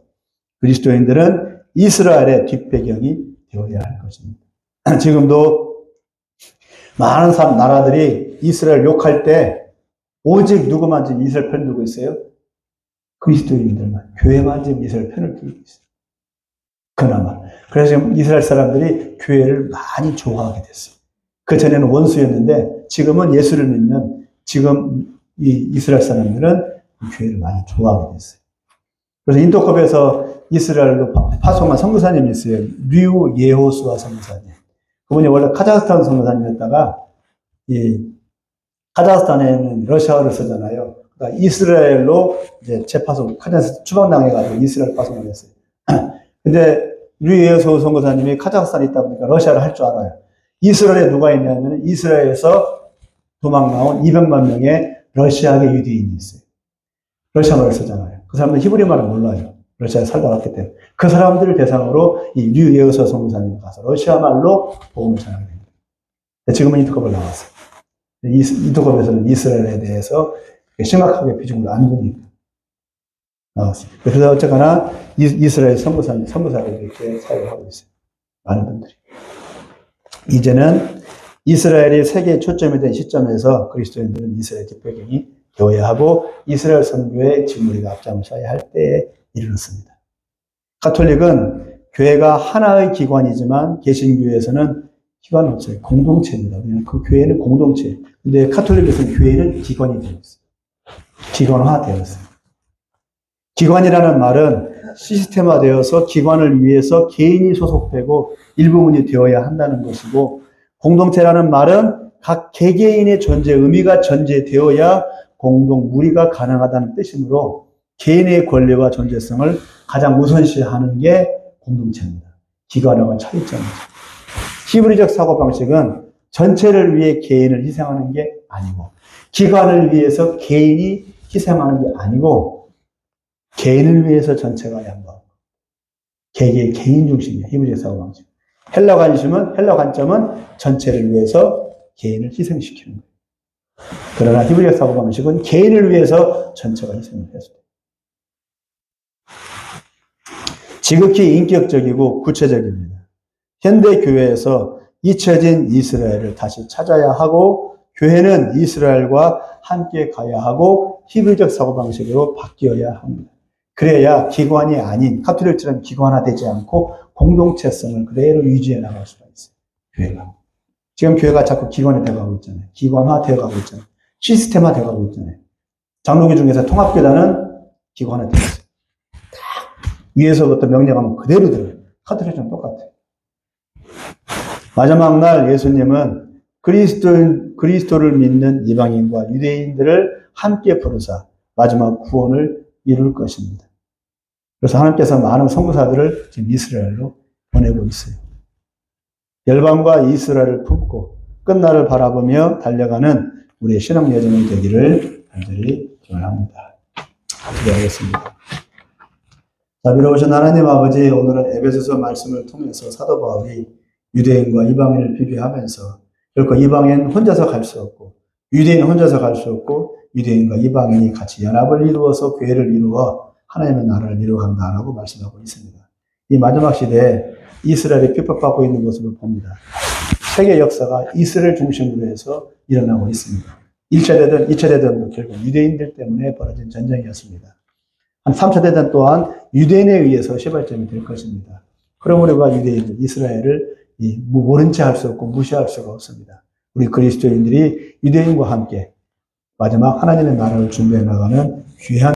그리스도인들은 이스라엘의 뒷배경이 되어야 할 것입니다. 지금도 많은 나라들이 이스라엘 욕할 때 오직 누구만 지금 이스라엘 편 들고 있어요? 그리스도인들만, 교회만 지금 이스라엘 편을 들고 있어요. 그나마. 그래서 지금 이스라엘 사람들이 교회를 많이 좋아하게 됐어요. 그 전에는 원수였는데 지금은 예수를 믿는 지금 이 이스라엘 사람들은 교회를 많이 좋아하게 됐어요. 그래서 인도컵에서 이스라엘로 파송한 선교사님이 있어요. 류 예호수아 선교사님. 그분이 원래 카자흐스탄 선교사님이었다가 카자흐스탄에는 러시아어를 쓰잖아요. 그러니까 이스라엘로 이제 재파송, 카자흐스탄 추방당해가지고 이스라엘 파송을 했어요. 근데 류 예호수 선교사님이 카자흐스탄에 있다 보니까 러시아를 할 줄 알아요. 이스라엘에 누가 있냐면 이스라엘에서 도망 나온 200만 명의 러시아계 유대인이 있어요. 러시아말을 쓰잖아요. 그 사람들은 히브리 말을 몰라요. 러시아에 살다 왔기 때문에. 그 사람들을 대상으로 이 류 예호수 선교사님이 가서 러시아 말로 복음을 전하게 됩니다. 지금은 인터컵을 나왔어요. 인터컵에서는 이스라엘에 대해서 심각하게 비중을 안 두니까 나왔습니다. 그래서 어쨌거나 이스라엘 선교사를 이렇게 사용을 하고 있어요. 많은 분들이. 이제는 이스라엘이 세계의 초점이 된 시점에서 그리스도인들은 이스라엘 뒷배경이 되어야 하고 이스라엘 선교의 직무리가 앞장을 서야 할 때에 이르렀습니다. 가톨릭은 교회가 하나의 기관이지만 개신교회에서는 기관 없어요. 공동체입니다. 그 교회는 공동체. 근데 가톨릭에서는 교회는 기관이 되어 있어요. 기관화 되어 있어요. 기관이라는 말은 시스템화되어서 기관을 위해서 개인이 소속되고 일부분이 되어야 한다는 것이고, 공동체라는 말은 각 개개인의 존재, 의미가 전제되어야 공동, 무리가 가능하다는 뜻이므로 개인의 권리와 존재성을 가장 우선시하는 게 공동체입니다. 기관화와 차이점이죠. 히브리적 사고방식은 전체를 위해 개인을 희생하는 게 아니고, 기관을 위해서 개인이 희생하는 게 아니고, 개인을 위해서 전체가 양보하고, 개인 중심이에요. 히브리적 사고방식. 헬라 관점은 전체를 위해서 개인을 희생시키는 거예요. 그러나 히브리적 사고방식은 개인을 위해서 전체가 희생을 했어요. 지극히 인격적이고 구체적입니다. 현대 교회에서 잊혀진 이스라엘을 다시 찾아야 하고 교회는 이스라엘과 함께 가야 하고 히브리적 사고방식으로 바뀌어야 합니다. 그래야 기관이 아닌 카톨릭처럼 기관화되지 않고 공동체성을 그대로 유지해 나갈 수가 있어요. 교회가. 지금 교회가 자꾸 기관이 되어가고 있잖아요. 기관화되어가고 있잖아요. 시스템화되어가고 있잖아요. 장로교 중에서 통합교단은 기관화되었어요. 위에서부터 명령하면 그대로 들어요. 카톨릭처럼 똑같아요. 마지막 날 예수님은 그리스도를 믿는 이방인과 유대인들을 함께 부르사 마지막 구원을 이룰 것입니다. 그래서 하나님께서 많은 선교사들을 지금 이스라엘로 보내고 있어요. 열방과 이스라엘을 품고 끝날을 바라보며 달려가는 우리의 신앙 여정이 되기를 간절히 기원합니다. 기도하겠습니다. 자비로우신 하나님 아버지, 오늘은 에베소서 말씀을 통해서 사도 바울이 유대인과 이방인을 비교하면서 결코 이방인 혼자서 갈 수 없고 유대인 혼자서 갈 수 없고 유대인과 이방인이 같이 연합을 이루어서 교회를 이루어 하나님의 나라를 이루어간다라고 말씀하고 있습니다. 이 마지막 시대에 이스라엘이 핍박받고 있는 모습을 봅니다. 세계 역사가 이스라엘 중심으로 해서 일어나고 있습니다. 1차 대전, 2차 대전도 결국 유대인들 때문에 벌어진 전쟁이었습니다. 한 3차 대전 또한 유대인에 의해서 시발점이 될 것입니다. 그럼 우리가 유대인들, 이스라엘을 모른 채 할 수 없고 무시할 수가 없습니다. 우리 그리스도인들이 유대인과 함께 마지막 하나님의 나라를 준비해 나가는 귀한